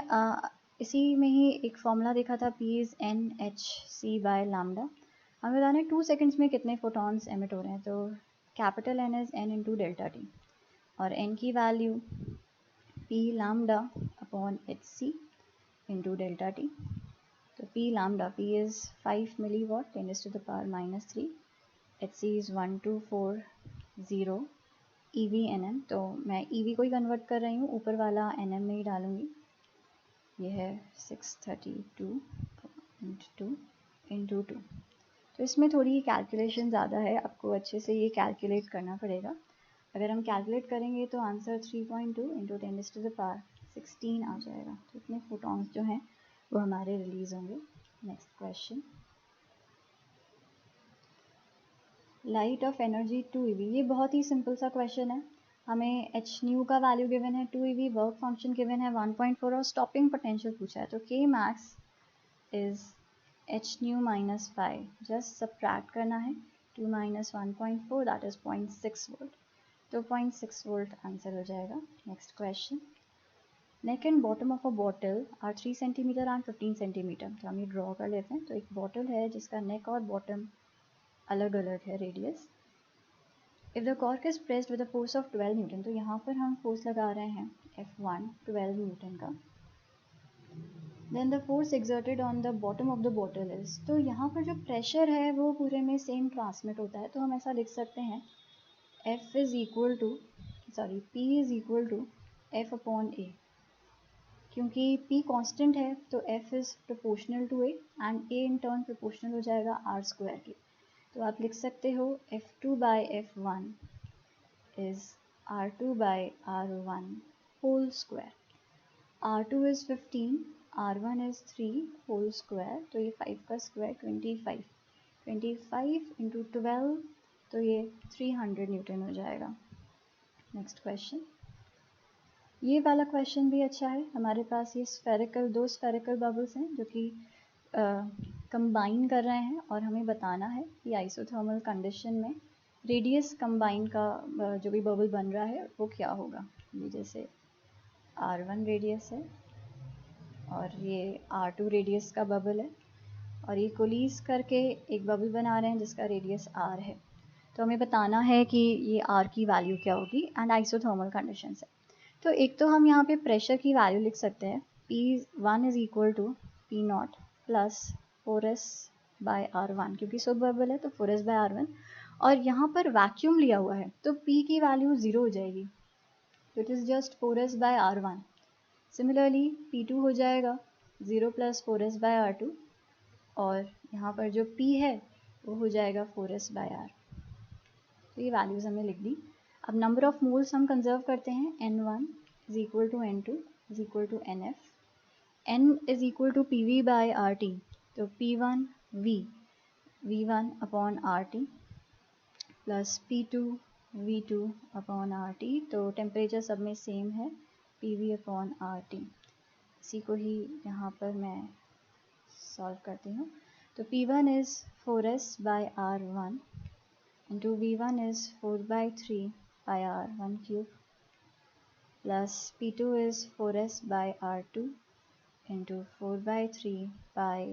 इसी में ही एक फॉर्मूला देखा था, P is NhC/λ. हमें बताना है 2 सेकेंड्स में कितने फोटॉन्स एमिट हो रहे हैं. तो capital N is N into delta T, और N की value P lambda upon HC into delta T. तो P lambda, P is 5 milliwatt 10⁻⁻³ HC is 1240 eV/nm. तो मैं EV को ही कन्वर्ट कर रही हूँ, ऊपर वाला nm में ही डालूँगी. ये है 632 इंटू 2. तो इसमें थोड़ी कैलकुलेशन ज़्यादा है, आपको अच्छे से ये कैलकुलेट करना पड़ेगा. अगर हम कैलकुलेट करेंगे तो आंसर 3.2 इंटू 10⁻16 आ जाएगा. तो इतने फोटॉन्स जो हैं वो हमारे रिलीज होंगे. Next question, light of energy 2 eV. ये बहुत ही सिंपल सा क्वेश्चन है. हमें h न्यू का वैल्यू गिवन है, 2 eV, वर्क फंक्शन गिवन है 1.4 और स्टॉपिंग पोटेंशियल पूछा है. तो k max is h new minus 5. Just subtract करना है. 2 माइनस 1.4 दैट इज 0.6 वोल्ट. तो 0.6 वोल्ट आंसर हो जाएगा. Next question, neck and bottom of a bottle are 3 centimetre and 15 centimetre. तो हम ये ड्रॉ कर लेते हैं. तो एक बॉटल है जिसका नेक और बॉटम अलग अलग है radius. If the cork is pressed with a force of 12 Newton. तो यहाँ पर हम फोर्स लगा रहे हैं F1 12 न्यूटन का. Then the force exerted on the bottom of the bottle is. तो यहाँ पर जो प्रेशर है वो पूरे में सेम ट्रांसमिट होता है. तो हम ऐसा लिख सकते हैं P is equal to F upon A. क्योंकि P कांस्टेंट है तो F is proportional to A and A in turn proportional हो जाएगा R² के. तो आप लिख सकते हो F2/F1 is R2/R1 whole square. R2 is 15, R1 is 3 whole square. तो ये 5 का स्क्वायर 25. 25 इंटू 12 तो ये 300 न्यूटन हो जाएगा. नेक्स्ट क्वेश्चन, ये वाला क्वेश्चन भी अच्छा है. हमारे पास ये दो स्फेरिकल बबल्स हैं जो कि कंबाइन कर रहे हैं, और हमें बताना है कि आइसोथर्मल कंडीशन में रेडियस कंबाइन का जो भी बबल बन रहा है वो क्या होगा. ये जैसे R1 रेडियस है और ये R2 रेडियस का बबल है, और ये कोलीज करके एक बबल बना रहे हैं जिसका रेडियस R है. तो हमें बताना है कि ये R की वैल्यु क्या होगी एंड आइसोथर्मल कंडीशन से. तो एक तो हम यहाँ पे प्रेशर की वैल्यू लिख सकते हैं. P1 is equal to P0 plus 4s/R1, क्योंकि सब बबल है तो 4s/R1, और यहाँ पर वैक्यूम लिया हुआ है तो P की वैल्यू 0 हो जाएगी. तो it is just 4s/R1. Similarly P2 हो जाएगा 0 प्लस 4s/R2, और यहाँ पर जो P है वो हो जाएगा 4s/R. तो ये वैल्यूज़ हमने लिख दी. अब नंबर ऑफ मोल्स हम कंजर्व करते हैं N1 is equal to N2 is equal to NF. N is equal to PV by RT. तो P1 V1 upon RT plus P2 V2 upon RT. तो टेम्परेचर सब में सेम है, PV upon RT. इसी को ही यहाँ पर मैं सॉल्व करती हूँ. तो P1 is 4s by R1 into V1 is 4/3 by R1 cube plus P2 is 4s by R2 into 4/3 by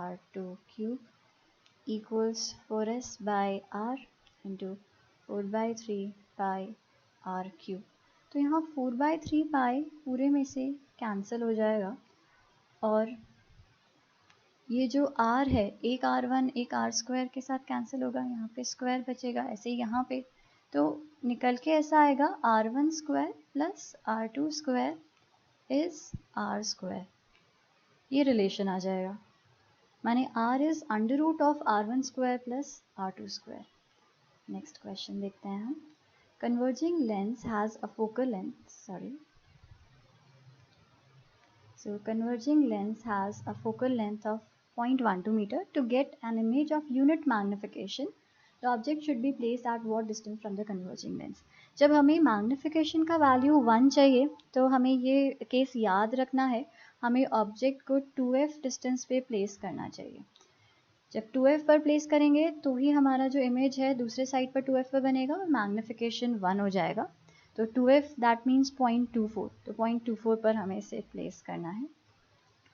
R2 cube equals 4s by R into 4/3 pi R cube. तो यहाँ 4/3 पाई पूरे में से कैंसिल हो जाएगा और ये जो R है एक R1 एक R स्क्वायर के साथ कैंसिल होगा, यहाँ पे स्क्वायर बचेगा. ऐसे ही यहाँ पे तो निकल के ऐसा आएगा R1 square plus R2 square is R square. ये रिलेशन आ जाएगा, माने R is under root of R1 square plus R2 square. Next question देखते हैं हम. Converging lens has a focal length converging lens has a focal length of 0.12 meter. To get an image of unit magnification, the object should be placed at what distance from the converging lens. जब हमें magnification का value 1 चाहिए तो हमें ये case याद रखना है, हमें ऑब्जेक्ट को 2f डिस्टेंस पे प्लेस करना चाहिए. जब 2f पर प्लेस करेंगे तो ही हमारा जो इमेज है दूसरे साइड पर 2f पर बनेगा और मैग्निफिकेशन 1 हो जाएगा. तो 2f दैट मीन्स 0.24. तो 0.24 पर हमें इसे प्लेस करना है.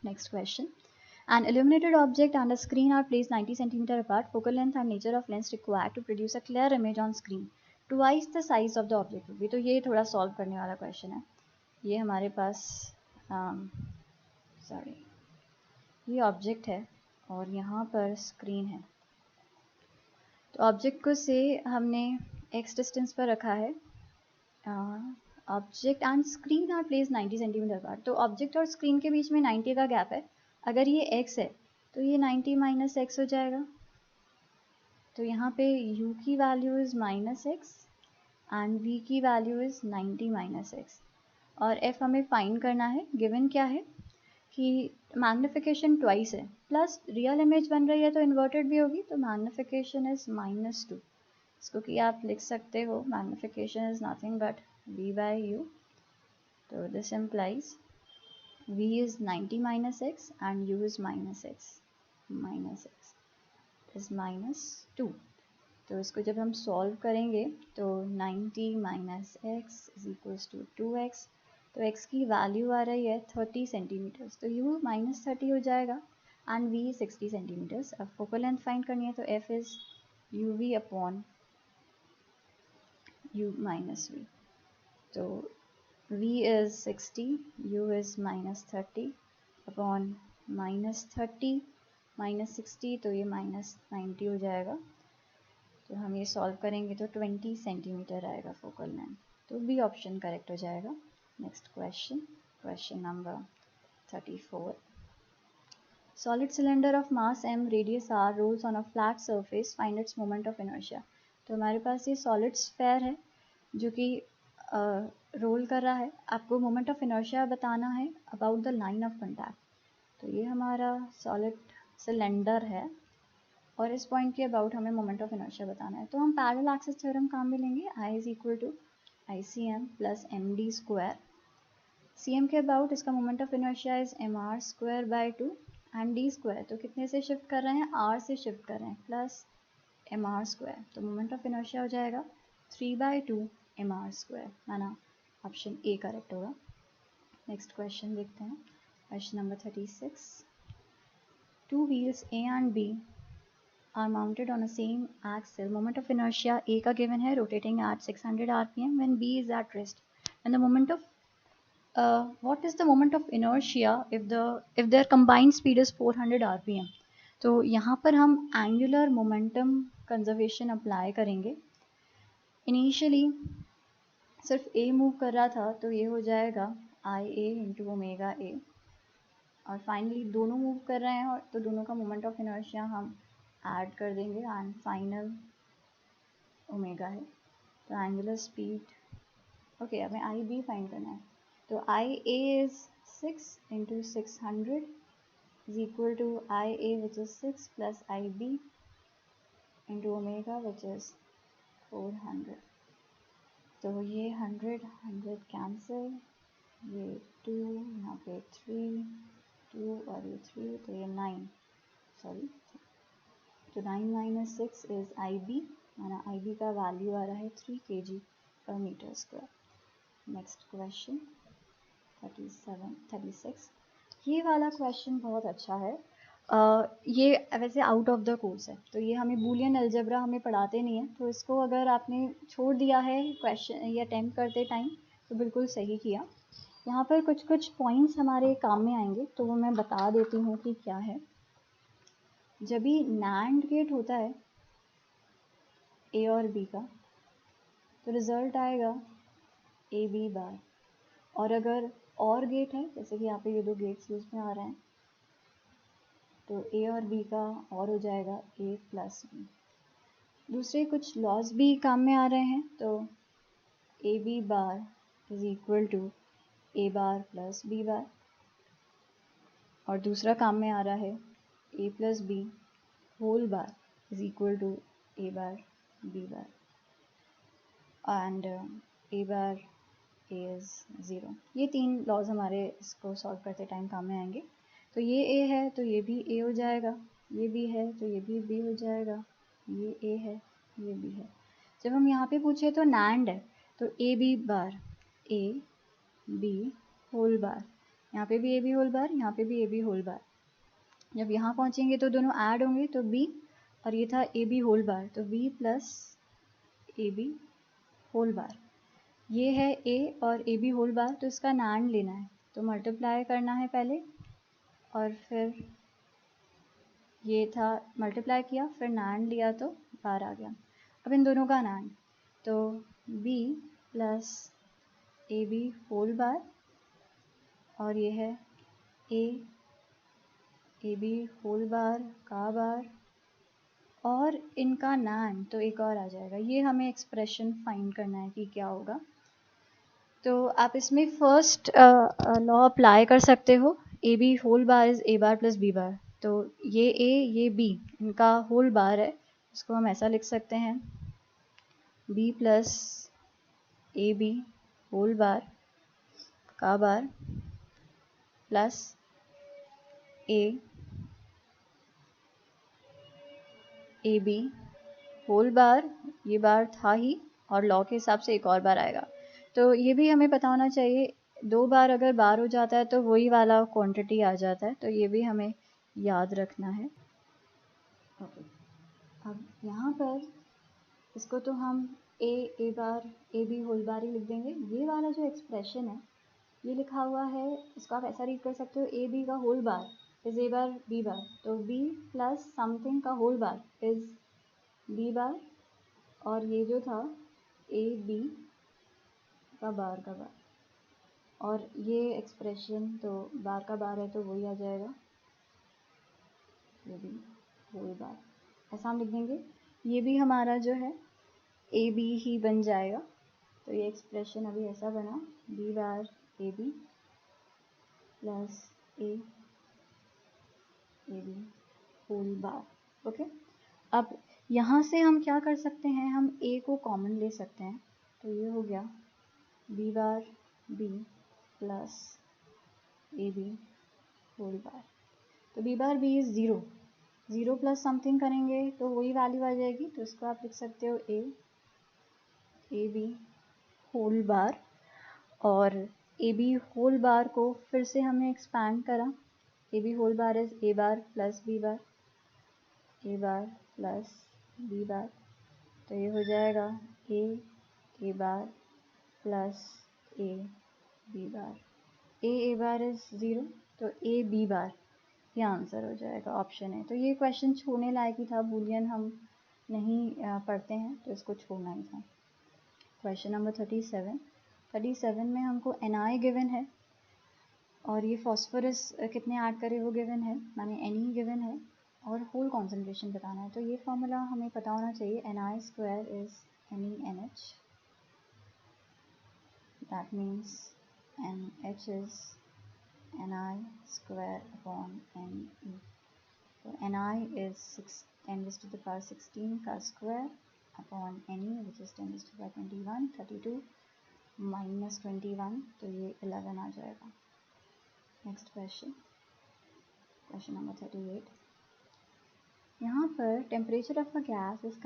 Next question. An illuminated object and a screen are placed 90 cm apart. Focal length and nature of lens required to produce a clear image on screen. Twice the size of the object will be. तो ये थोड़ा solve करने वाला question है. ये हमारे पास ये object है और यहाँ पर स्क्रीन है. तो ऑब्जेक्ट को से हमने x डिस्टेंस पर रखा है. Object and screen are place 90 centimetre apart. तो ऑब्जेक्ट और स्क्रीन के बीच में 90 का गैप है. अगर ये x है तो ये 90 माइनस एक्स हो जाएगा. तो यहाँ पे u की value is minus x and v की वैल्यू इज़ 90 माइनस एक्स. और f हमें फाइंड करना है. गिवन क्या है कि मैग्निफिकेशन ट्वाइस है प्लस रियल इमेज बन रही है तो इन्वर्टेड भी होगी. तो मैग्निफिकेशन इज़ -2. इसको कि आप लिख सकते हो magnification is nothing but v by u. तो this implies v is 90 minus x and u is minus x is -2. तो इसको जब हम सॉल्व करेंगे तो 90 minus x is equals to 2x. तो x की वैल्यू आ रही है 30 सेंटीमीटर्स. तो u -30 हो जाएगा एंड v 60 सेंटीमीटर्स. अब फोकल लेंथ फाइंड करनी है तो f is uv upon u minus v. तो v is 60, u is -30 upon -30 -60 तो ये -90 हो जाएगा. तो हम ये सॉल्व करेंगे तो 20 सेंटीमीटर आएगा फोकल लेंथ. तो बी ऑप्शन करेक्ट हो जाएगा. Next question number 34. Solid cylinder of mass m radius r rolls on a flat surface. Find its moment of inertia. तो हमारे पास ये सॉलिड स्फेयर है जो कि रोल कर रहा है. आपको मोमेंट ऑफ इनर्शिया बताना है about the line of contact. तो ये हमारा सॉलिड सिलेंडर है और इस पॉइंट के अबाउट हमें मोमेंट ऑफ इनर्शिया बताना है. तो हम पैरेलल एक्सिस थ्योरम काम में लेंगे. I is equal to ICM plus MD square. CM के अबाउट इसका moment of inertia is MR square by 2 and D square. तो कितने से शिफ्ट कर रहे हैं, R से शिफ्ट कर रहे हैं प्लस MR स्क्वायर. तो मोमेंट ऑफ इनर्शिया हो जाएगा 3/2 MR स्क्वायर. माना ऑप्शन ए करेक्ट होगा. नेक्स्ट क्वेश्चन देखते हैं. Question number 36. Two wheels A and B are mounted on a same axle. Moment of inertia A का given है, rotating at 600 rpm when B is at rest. And the moment of what is the moment of inertia if their combined speed is 400 rpm? तो यहाँ पर हम angular momentum conservation apply करेंगे. Initially सिर्फ A move कर रहा था तो ये हो जाएगा IA इंटू ओमेगा A. और फाइनली दोनों मूव कर रहे हैं और तो दोनों का मोमेंट ऑफ इनर्शिया हम ऐड कर देंगे एंड फाइनल ओमेगा है. तो एंगुलर स्पीड ओके हमें आई बी फाइंड करना है. तो IA is 6 into 600 is equal to IA which is 6 plus IB into omega which is 400. तो ये 100 कैंसिल, ये 2 यहाँ पे 3 2 और ये 3, तो ये 9 सॉरी, तो 9 minus 6 is IB, माना IB का वैल्यू आ रहा है 3 kg per meter square. Next question 36. ये वाला क्वेश्चन बहुत अच्छा है. ये वैसे आउट ऑफ द कोर्स है, तो ये हमें बूलियन अलजेब्रा हमें पढ़ाते नहीं है, तो इसको अगर आपने छोड़ दिया है क्वेश्चन ये अटेम्प्ट करते टाइम तो बिल्कुल सही किया. यहाँ पर कुछ कुछ पॉइंट्स हमारे काम में आएंगे, तो वो मैं बता देती हूँ कि क्या है. जब भी नैंड गेट होता है ए और बी का, तो रिज़ल्ट आएगा ए बी बार. और अगर और गेट है, जैसे कि यहाँ पे ये दो गेट्स यूज में आ रहे हैं, तो ए और बी का और हो जाएगा ए प्लस बी. दूसरे कुछ लॉज भी काम में आ रहे हैं, तो A B bar is equal to A bar plus B bar. और दूसरा काम में आ रहा है A plus B whole bar is equal to A bar B bar. And A bar is 0. ये तीन लॉज हमारे इसको सॉल्व करते टाइम काम में आएंगे. तो ये ए है तो ये भी ए हो जाएगा, ये बी है तो ये भी बी हो जाएगा, ये ए है ये बी है. जब हम यहाँ पे पूछे तो नैंड है, तो A B bar A B whole bar, यहाँ पे भी ए बी होल बार, यहाँ पे भी ए बी होल बार. जब यहाँ पहुँचेंगे तो दोनों ऐड होंगे, तो बी, और ये था ए बी होल बार, तो B plus A B whole bar. ये है ए और ए बी होल बार, तो इसका नैंड लेना है, तो मल्टीप्लाई करना है पहले, और फिर ये था मल्टीप्लाई किया, फिर नैंड लिया तो बार आ गया. अब इन दोनों का नैंड, तो b plus A B whole bar, और ये है ए बी होल बार का बार, और इनका नैंड, तो एक और आ जाएगा. ये हमें एक्सप्रेशन फाइंड करना है कि क्या होगा. तो आप इसमें फर्स्ट लॉ अप्लाई कर सकते हो. A B whole bar is A bar plus B bar, तो ये ए ये बी इनका होल बार है, इसको हम ऐसा लिख सकते हैं B plus A B whole bar का bar plus A B whole bar, ये बार था ही, और लॉ के हिसाब से एक और बार आएगा. तो ये भी हमें पता होना चाहिए, दो बार अगर बार हो जाता है तो वही वाला क्वांटिटी आ जाता है, तो ये भी हमें याद रखना है. ओके, अब यहाँ पर इसको तो हम ए बार ए बी होल बार ही लिख देंगे. ये वाला जो एक्सप्रेशन है ये लिखा हुआ है, इसको आप ऐसा रीड कर सकते हो ए बी का whole bar is A bar B bar, तो बी प्लस समथिंग का whole bar is B bar, और ये जो था ए बी का बार, और ये एक्सप्रेशन तो बार का बार है तो वही आ जाएगा ये भी होल बार, ऐसा हम लिख देंगे. ये भी हमारा जो है ए बी ही बन जाएगा, तो ये एक्सप्रेशन अभी ऐसा बना B bar A B plus A B whole bar. Okay, अब यहाँ से हम क्या कर सकते हैं, हम ए को कॉमन ले सकते हैं, तो ये हो गया B bar B plus A B whole bar. तो B bar B is 0, 0 plus something करेंगे तो वही वैल्यू आ जाएगी, तो इसको आप लिख सकते हो ए बी होल बार, और ए बी होल बार को फिर से हमने एक्सपैंड करा, A B whole bar is A bar plus B bar, A bar plus B bar, तो ये हो जाएगा A bar plus A B bar. A bar is 0, तो ए बी बार ये आंसर हो जाएगा, ऑप्शन है. तो ये क्वेश्चन छोड़ने लायक ही था, बूलियन हम नहीं पढ़ते हैं तो इसको छोड़ना ही था. क्वेश्चन नंबर 37 में हमको Na गिवन है, और ये फॉस्फोरस कितने ऐड करे वो गिवन है, माने Ne गिवन है, और होल कॉन्सेंट्रेशन बताना है. तो ये फॉर्मूला हमें पता होना चाहिए, Na² is NeNH, that means and h is Ni square upon Ne. So Ni is 10 raised to the power 16 का square upon Ne, which is 10 raised to the power 21, 32 minus 21, तो ये 11 आ जाएगा. Next question, question number 38. यहाँ पर temperature of a gas is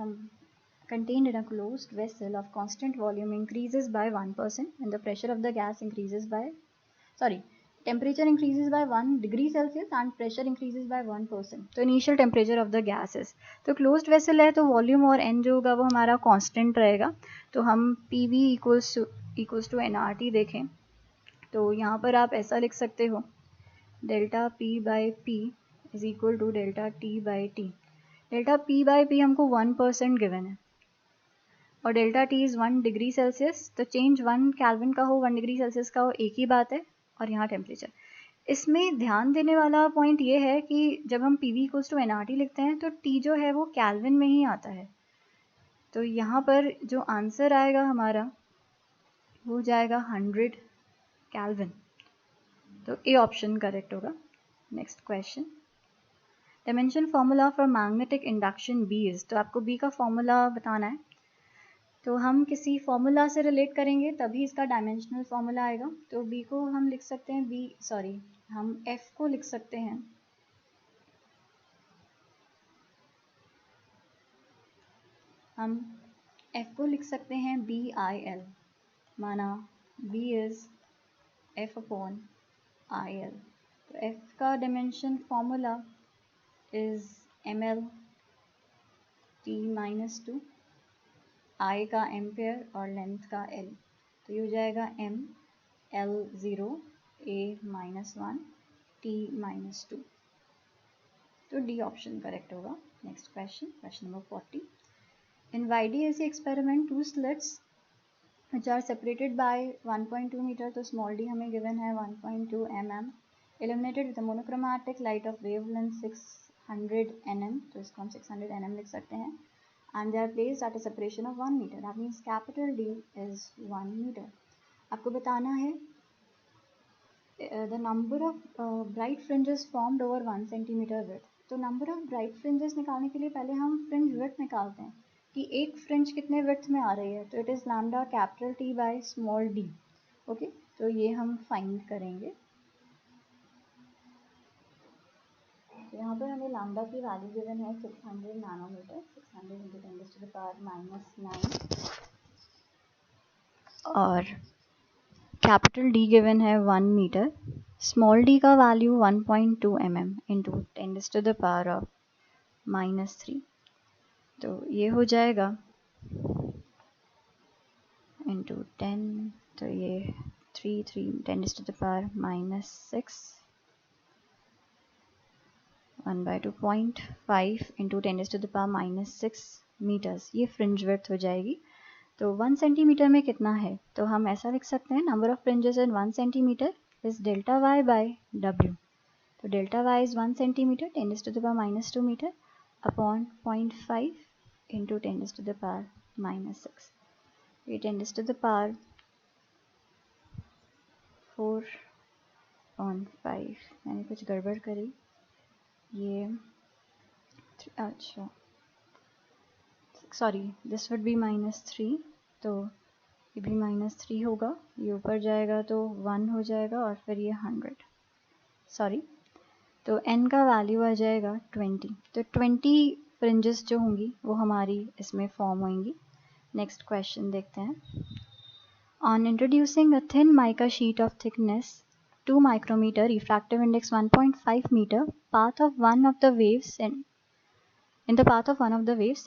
contained in a closed vessel of constant volume increases by 1% and the pressure of the gas increases by, temperature increases by 1 degree Celsius and pressure increases by 1%. तो initial temperature of the gas is, तो closed vessel है तो volume और n जो होगा वो हमारा constant रहेगा. तो हम PV equals to nRT देखें तो यहाँ पर आप ऐसा लिख सकते हो delta P by P is equal to delta T by T. Delta P by P हमको 1% गिवन है और delta T is 1 degree Celsius. तो चेंज 1 केल्विन का हो 1 डिग्री सेल्सियस का हो एक ही बात है. और यहाँ टेम्परेचर, इसमें ध्यान देने वाला पॉइंट ये है कि जब हम PV इक्वल्स टू nRT लिखते हैं तो T जो है वो केल्विन में ही आता है. तो यहाँ पर जो आंसर आएगा हमारा वो जाएगा 100 केल्विन. तो ए ऑप्शन करेक्ट होगा. Next question, dimension formula for magnetic induction B is, तो आपको B का फॉर्मूला बताना है. तो हम किसी फॉर्मूला से रिलेट करेंगे तभी इसका डायमेंशनल फॉर्मूला आएगा. तो B को हम लिख सकते हैं हम F को लिख सकते हैं BIL, माना B is F upon IL. तो F का dimension formula is ml T-2, I का एम्पेयर और लेंथ का L. तो ये हो जाएगा m L0 A-1 T-2. तो D ऑप्शन करेक्ट होगा. Next question, question number 40. In YDAC experiment 2 slits which are separated by 1.2 meter, तो स्मॉल d हमें गिवन है 1.2 mm, illuminated with a monochromatic light of wavelength 600 nm, तो इसको हम 600 nm लिख सकते हैं. And they are placed at a separation of 1 meter. That means capital D is 1 meter. आपको बताना है the number of bright fringes formed over 1 centimeter width. तो number of bright fringes निकालने के लिए पहले हम fringe width निकालते हैं कि एक fringe कितने width में आ रही है. तो it is lambda capital T by small d. Okay, तो ये हम फाइंड करेंगे. तो यहाँ पर हमें लैम्डा की वैल्यू गिवन है 600 nanometre, 600 into 10 to the power -9, और कैपिटल D गिवन है 1 मीटर, स्मॉल d का value 1.2 mm into 10 to the power of -3. तो ये हो जाएगा into 10, तो ये 3 10 to the power -6 1/2.5 into 10 to the power -6 metres. ये फ्रिंज विड्थ हो जाएगी. तो 1 सेंटीमीटर में कितना है, तो हम ऐसा लिख सकते हैं number of fringes in 1 centimetre is delta y by W. तो delta y is 1 centimetre 10 to the power -2 metre upon 0.5 into 10 to the power -6. ये 10 to the power 4/5, मैंने कुछ गड़बड़ करी. ये अच्छा सॉरी, दिस वुड बी -3, तो ये भी -3 होगा, ये ऊपर जाएगा तो 1 हो जाएगा और फिर ये 100, सॉरी. तो n का वैल्यू आ जाएगा 20. तो 20 फ्रिंजेस जो होंगी वो हमारी इसमें फॉर्म होंगी. नेक्स्ट क्वेश्चन देखते हैं. On introducing a thin mica sheet of thickness 2 micrometer, refractive index 1.5 meter, path of one of the waves in the path of one of the waves,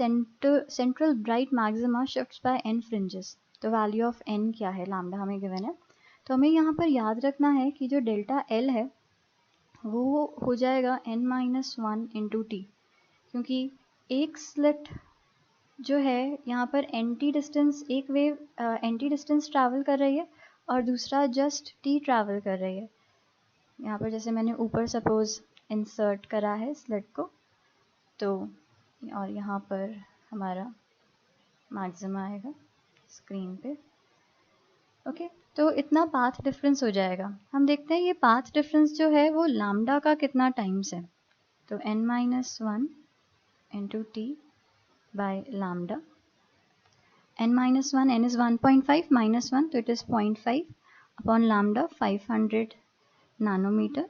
central bright maxima shifts by n fringes. तो value of n क्या है, lambda हमें given है. तो हमें यहाँ पर याद रखना है कि जो डेल्टा L है वो हो जाएगा n-1 into t, क्योंकि एक स्लिट जो है यहाँ पर एंटी डिस्टेंस, एक वेव एंटी डिस्टेंस ट्रैवल कर रही है और दूसरा जस्ट t ट्रैवल कर रही है. यहाँ पर जैसे मैंने ऊपर सपोज इंसर्ट करा है स्लिट को, तो और यहाँ पर हमारा मैक्सिमा आएगा स्क्रीन पे. ओके, तो इतना पाथ डिफरेंस हो जाएगा। हम देखते हैं ये पाथ डिफरेंस जो है वो लैम्डा का कितना टाइम्स है। तो n-1 into T by lambda. n-1, n is 1.5 minus 1, तो it is 0.5 upon lambda 500 nanometer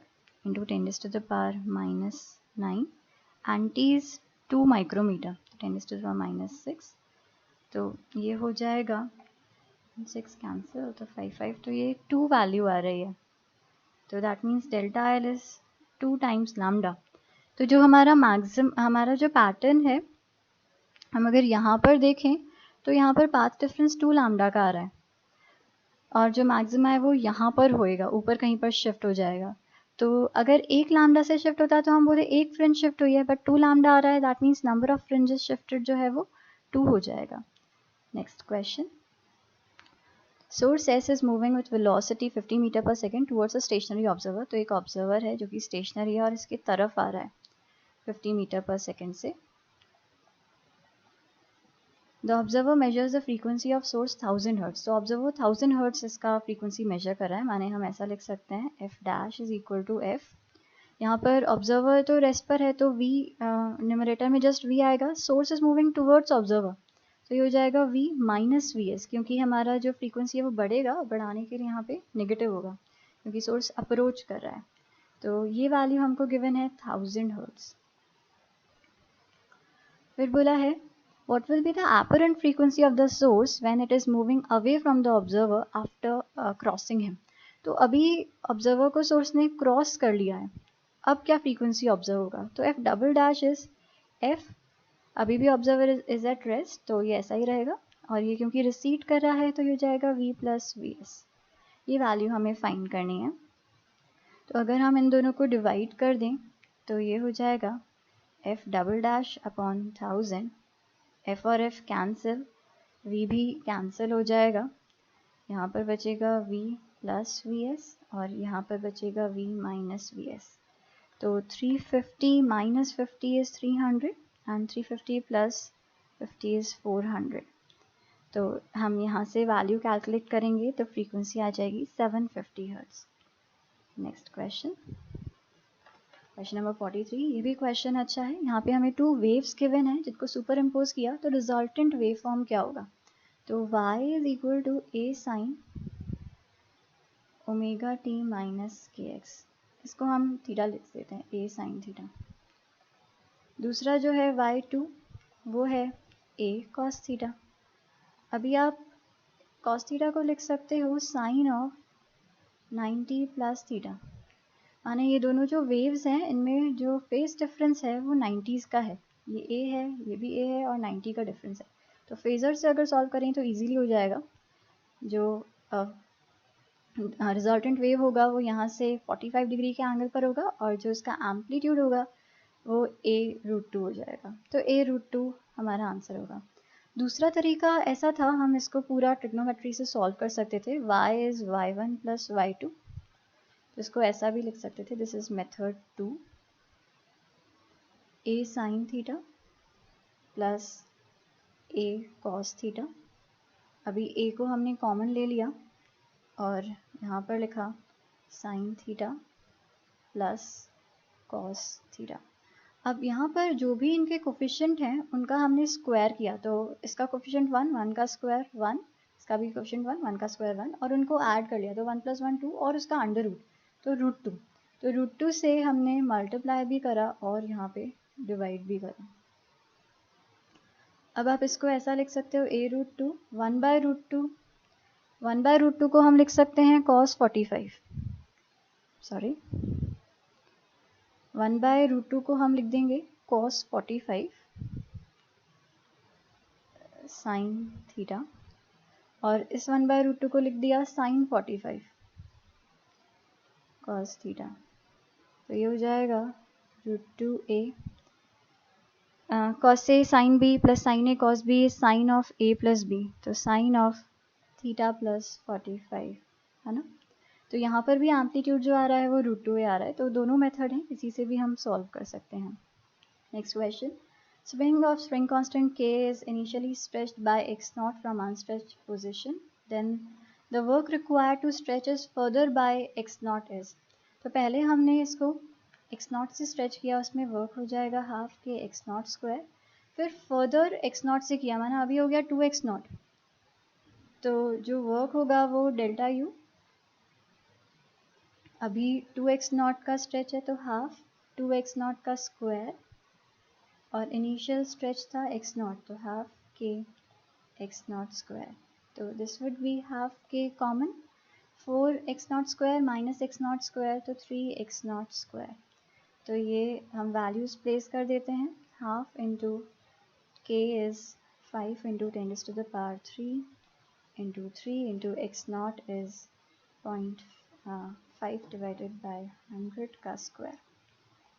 into 10 raised to the power minus 9 and t is 2 micrometer, 10 raised to the power minus 6। तो ये हो जाएगा 6 cancel तो 5 तो ये 2 वैल्यू आ रही है। तो that means delta L is 2 times lambda. तो जो हमारा जो पैटर्न है, हम अगर यहाँ पर देखें तो यहाँ पर पाथ डिफरेंस 2 लैम्डा का आ रहा है और जो मैक्सिमा है वो यहाँ पर होएगा, ऊपर कहीं पर शिफ्ट हो जाएगा। तो अगर एक लैम्डा से शिफ्ट होता है तो हम बोले एक फ्रिंज शिफ्ट हुई है, बट 2 लैम्डा आ रहा है, that means number of fringes shifted जो है वो 2 हो जाएगा। Next question. Source S is moving with velocity 50 metre पर second towards a stationary observer। तो एक ऑब्जर्वर है जो कि स्टेशनरी है और इसकी तरफ आ रहा है 50 मीटर पर सेकेंड से। The observer measures the frequency of source 1000 Hz। तो ऑब्जर्वर 1000 Hz इसका फ्रीक्वेंसी मेजर कर रहा है, माने हम ऐसा लिख सकते हैं f dash is equal to f। यहाँ पर ऑब्जर्वर तो रेस्ट पर है तो v न्यूमरेटर में जस्ट v आएगा। Source is moving towards observer तो ये हो जाएगा v माइनस वी एस, क्योंकि हमारा जो फ्रीक्वेंसी है वो बढ़ेगा, बढ़ाने के लिए यहाँ पे नेगेटिव होगा क्योंकि सोर्स अप्रोच कर रहा है। तो ये वैल्यू हमको गिवन है 1000 Hz। फिर बोला है what will be the apparent frequency of the source when it is moving away from the observer after crossing him। तो अभी ऑब्जर्वर को सोर्स ने क्रॉस कर लिया है, अब क्या फ्रीक्वेंसी ऑब्जर्व होगा। तो f double dash is f, अभी भी ऑब्जर्वर इज एट रेस्ट तो ये ऐसा ही रहेगा, और ये क्योंकि रिसीड कर रहा है तो ये हो जाएगा v प्लस वी एस। ये वैल्यू हमें फाइंड करनी है। तो अगर हम इन दोनों को डिवाइड कर दें तो ये हो जाएगा f double dash upon 1000, f और f कैंसिल, v भी कैंसिल हो जाएगा, यहाँ पर बचेगा v प्लस वी एस और यहाँ पर बचेगा v माइनस वी एस। तो 350 minus 50 is 300 and 350 plus 50 is 400। तो हम यहाँ से वैल्यू कैलकुलेट करेंगे तो फ्रीक्वेंसी आ जाएगी 750 hertz. Next question, question number 43। ये भी क्वेश्चन अच्छा है। यहाँ पे हमें 2 वेव्स गिवन है जिनको सुपर इम्पोज किया तो रिजल्टेंट वेव फॉर्म क्या होगा। तो y is equal to a sine omega t minus k x, इसको हम थीटा लिख देते हैं a साइन थीटा। दूसरा जो है y2 वो है a कॉस थीटा। अभी आप कॉस थीटा को लिख सकते हो साइन ऑफ 90 प्लस थीटा, माने ये दोनों जो वेव्स हैं इनमें जो फेज डिफरेंस है वो 90s का है। ये a है, ये भी a है और 90 का डिफरेंस है। तो फेजर से अगर सॉल्व करें तो इजीली हो जाएगा। जो रिजल्टेंट वेव होगा वो यहाँ से 45 डिग्री के एंगल पर होगा और जो इसका एम्पलीट्यूड होगा वो a√2 हो जाएगा। तो a√2 हमारा आंसर होगा। दूसरा तरीका ऐसा था, हम इसको पूरा ट्रिग्नोमेट्री से सॉल्व कर सकते थे। y is y1 plus y2, तो इसको ऐसा भी लिख सकते थे, this is method 2, a sine theta plus a cos theta. अभी a को हमने कॉमन ले लिया और यहाँ पर लिखा sine theta plus cos theta. अब यहाँ पर जो भी इनके कोफिशिएंट हैं उनका हमने स्क्वायर किया, तो इसका कोफिशिएंट 1, 1 का स्क्वायर 1, इसका भी कोफिशिएंट 1, 1 का स्क्वायर 1, और उनको ऐड कर लिया तो 1 प्लस 1 2 और उसका अंडर रूट तो √2। तो √2 से हमने मल्टीप्लाई भी करा और यहाँ पे डिवाइड भी करा। अब आप इसको ऐसा लिख सकते हो a√2 1/√2, 1/√2 को हम लिख सकते हैं cos 45, सॉरी 1/√2 को हम लिख देंगे cos 45 साइन थीटा, और इस 1/√2 को लिख दिया साइन 45 cos थीटा। तो ये हो जाएगा √2a cos a sine b plus sine a cos b is sine of a plus b, तो साइन ऑफ थीटा प्लस 45 है ना। तो यहाँ पर भी एम्पलीट्यूड जो आ रहा है वो √2a आ रहा है। तो दोनों मेथड हैं, इसी से भी हम सॉल्व कर सकते हैं। Next question, swing of spring constant k is initially stretched by x0 from unstretched position, then the work required to stretch is further by x naught is. तो पहले हमने इसको एक्स नॉट से स्ट्रेच किया, उसमें वर्क हो जाएगा half के एक्स नॉट स्क्वायर, फिर फर्दर एक्स नॉट से किया माना अभी हो गया 2x नॉट, तो जो वर्क होगा वो डेल्टा यू, अभी 2x नॉट का स्ट्रेच है तो हाफ 2x नॉट का स्क्वायर, और इनिशियल स्ट्रेच था x नॉट तो हाफ के x नॉट स्क्वायर, तो दिस वुड बी हाफ के common, 4x not square minus x not square तो 3x नॉट स्क्वायर। तो ये हम वैल्यूज़ प्लेस कर देते हैं, हाफ इंटू के is 5 into 10⁻³ into 3 into x not is 0.5 divided by 100 का स्क्वायर,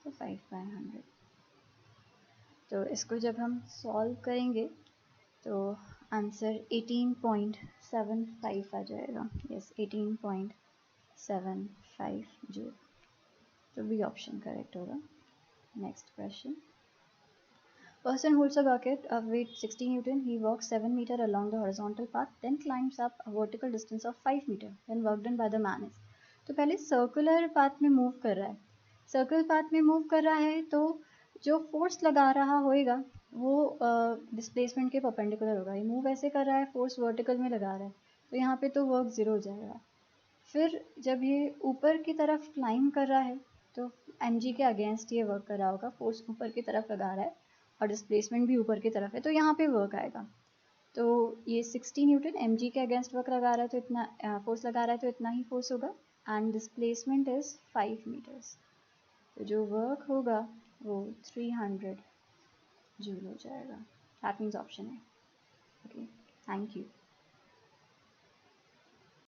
तो 5/100। तो इसको जब हम सॉल्व करेंगे तो आंसर 18.75 आ जाएगा, यस 18.75 जूल, तो बी ऑप्शन करेक्ट होगा। Next question, person holds a bucket of weight 60 Newton. He walks 7 meter along the horizontal path, then climbs up a vertical distance of 5 meter. Then work done by the man is। तो पहले circular path में move कर रहा है, circular path में move कर रहा है तो जो फोर्स लगा रहा होएगा वो डिस्प्लेसमेंट के परपेंडिकुलर होगा। ये मूव ऐसे कर रहा है, फोर्स वर्टिकल में लगा रहा है, तो यहाँ पे तो वर्क ज़ीरो हो जाएगा। फिर जब ये ऊपर की तरफ क्लाइम कर रहा है तो mg के अगेंस्ट ये वर्क कर रहा होगा, फोर्स ऊपर की तरफ लगा रहा है और डिस्प्लेसमेंट भी ऊपर की तरफ है, तो यहाँ पे वर्क आएगा। तो ये 60 न्यूटन mg के अगेंस्ट वर्क लगा रहा है तो इतना फोर्स लगा रहा है तो इतना ही फोर्स होगा, एंड डिस्प्लेसमेंट इज़ 5 मीटर्स, तो जो वर्क होगा वो 300 जूल हो जाएगा। दैट मीन्स ऑप्शन है। Okay, thank you.